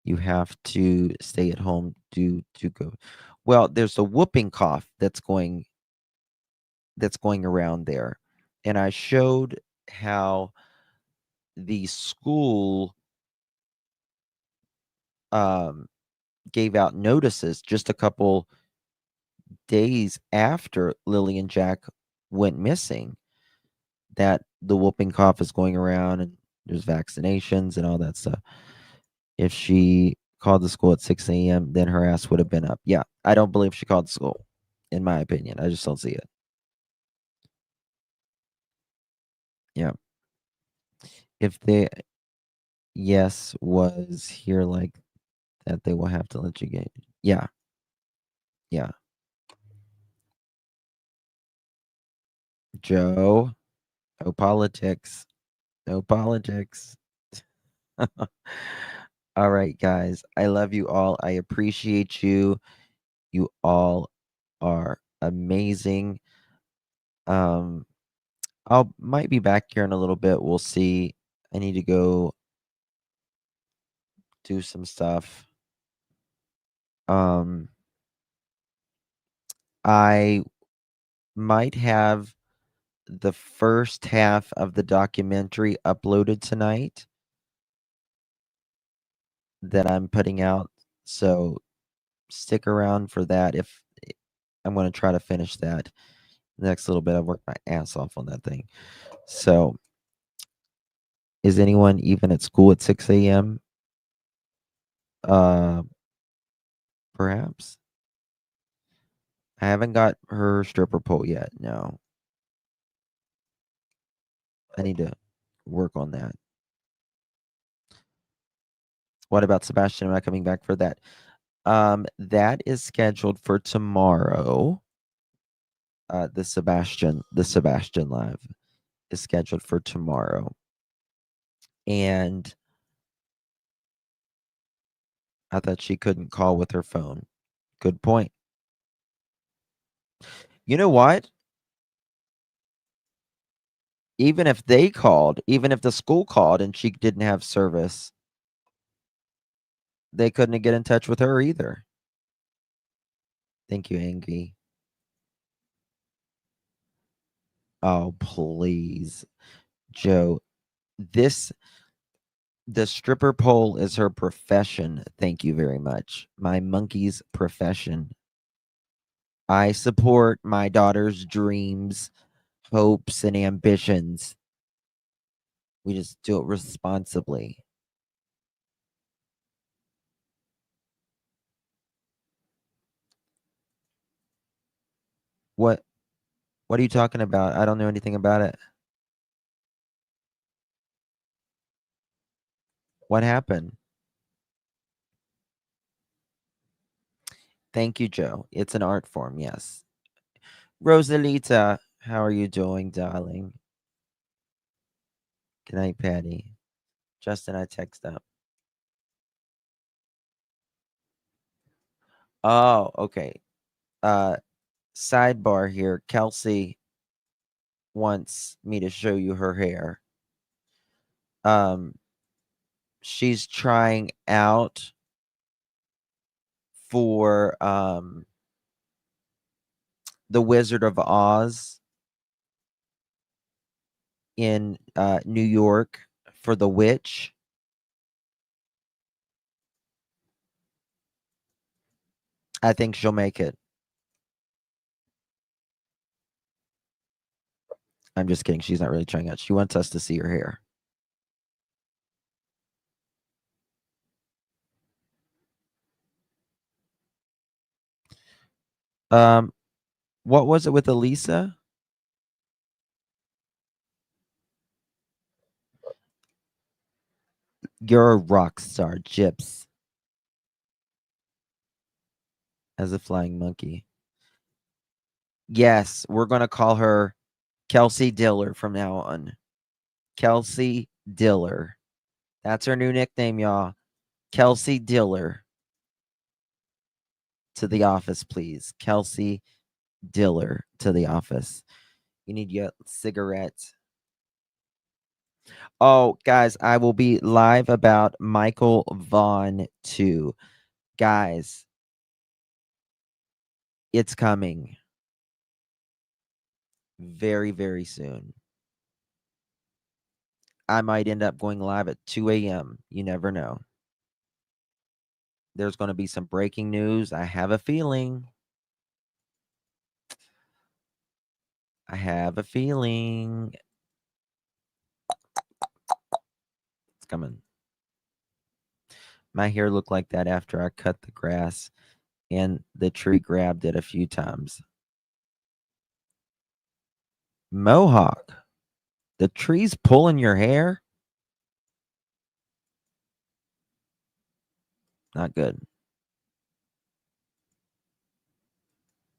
you have to stay at home due to go. Well, there's a whooping cough that's going around there. And I showed how the school gave out notices just a couple days after Lilly and Jack went missing, that the whooping cough is going around and there's vaccinations and all that stuff. If she called the school at 6 a.m., then her ass would have been up. Yeah, I don't believe she called the school, in my opinion. I just don't see it. Yeah. If they, yes, was here like that, they will have to let you get. Yeah. Yeah. Joe, no politics. No politics. All right, guys. I love you all. I appreciate you. You all are amazing. I'll might be back here in a little bit. We'll see. I need to go do some stuff. I might have the first half of the documentary uploaded tonight that I'm putting out. So stick around for that. If I'm going to try to finish that the next little bit. I've worked my ass off on that thing. So is anyone even at school at 6 a.m.? Perhaps. I haven't got her stripper pole yet. No. I need to work on that. What about Sebastian? Am I coming back for that? That is scheduled for tomorrow. The Sebastian live is scheduled for tomorrow. And I thought she couldn't call with her phone. Good point. You know what? Even if they called, even if the school called and she didn't have service, they couldn't get in touch with her either. Thank you, Angry. Oh, please. Joe, the stripper pole is her profession. Thank you very much. My monkey's profession. I support my daughter's dreams, hopes, and ambitions. We just do it responsibly. What are you talking about? I don't know anything about it. What happened? Thank you, Joe. It's an art form, yes. Rosalita, how are you doing, darling? Good night, Patty. Justin, I text up. Oh, okay. Sidebar here. Kelsey wants me to show you her hair. She's trying out for the Wizard of Oz in New York for the witch. I think she'll make it. I'm just kidding. She's not really trying out. She wants us to see her hair. What was it with Elisa? You're a rock star, Gyps. As a flying monkey. Yes, we're going to call her Kelsey Diller from now on. Kelsey Diller. That's her new nickname, y'all. Kelsey Diller. To the office, please. Kelsey Diller to the office. You need your cigarette. Oh, guys, I will be live about Michael Vaughn too. Guys, it's coming very, very soon. I might end up going live at 2 a.m. You never know. There's going to be some breaking news. I have a feeling. I have a feeling. It's coming. My hair looked like that after I cut the grass and the tree grabbed it a few times. Mohawk. The tree's pulling your hair? Not good.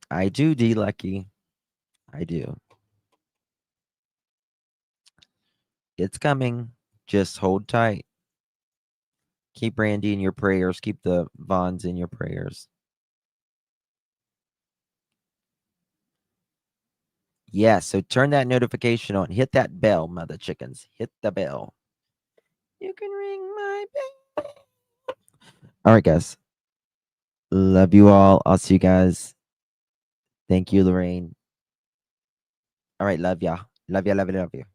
I do, D Lucky. I do. It's coming. Just hold tight. Keep Randy in your prayers. Keep the Vons in your prayers. Yeah, so turn that notification on. Hit that bell, mother chickens. Hit the bell. You can ring my bell. All right, guys. Love you all. I'll see you guys. Thank you, Lorraine. All right, love ya. Love ya, love you, love you.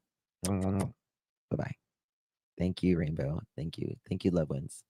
Bye-bye. Thank you, Rainbow. Thank you. Thank you, loved ones.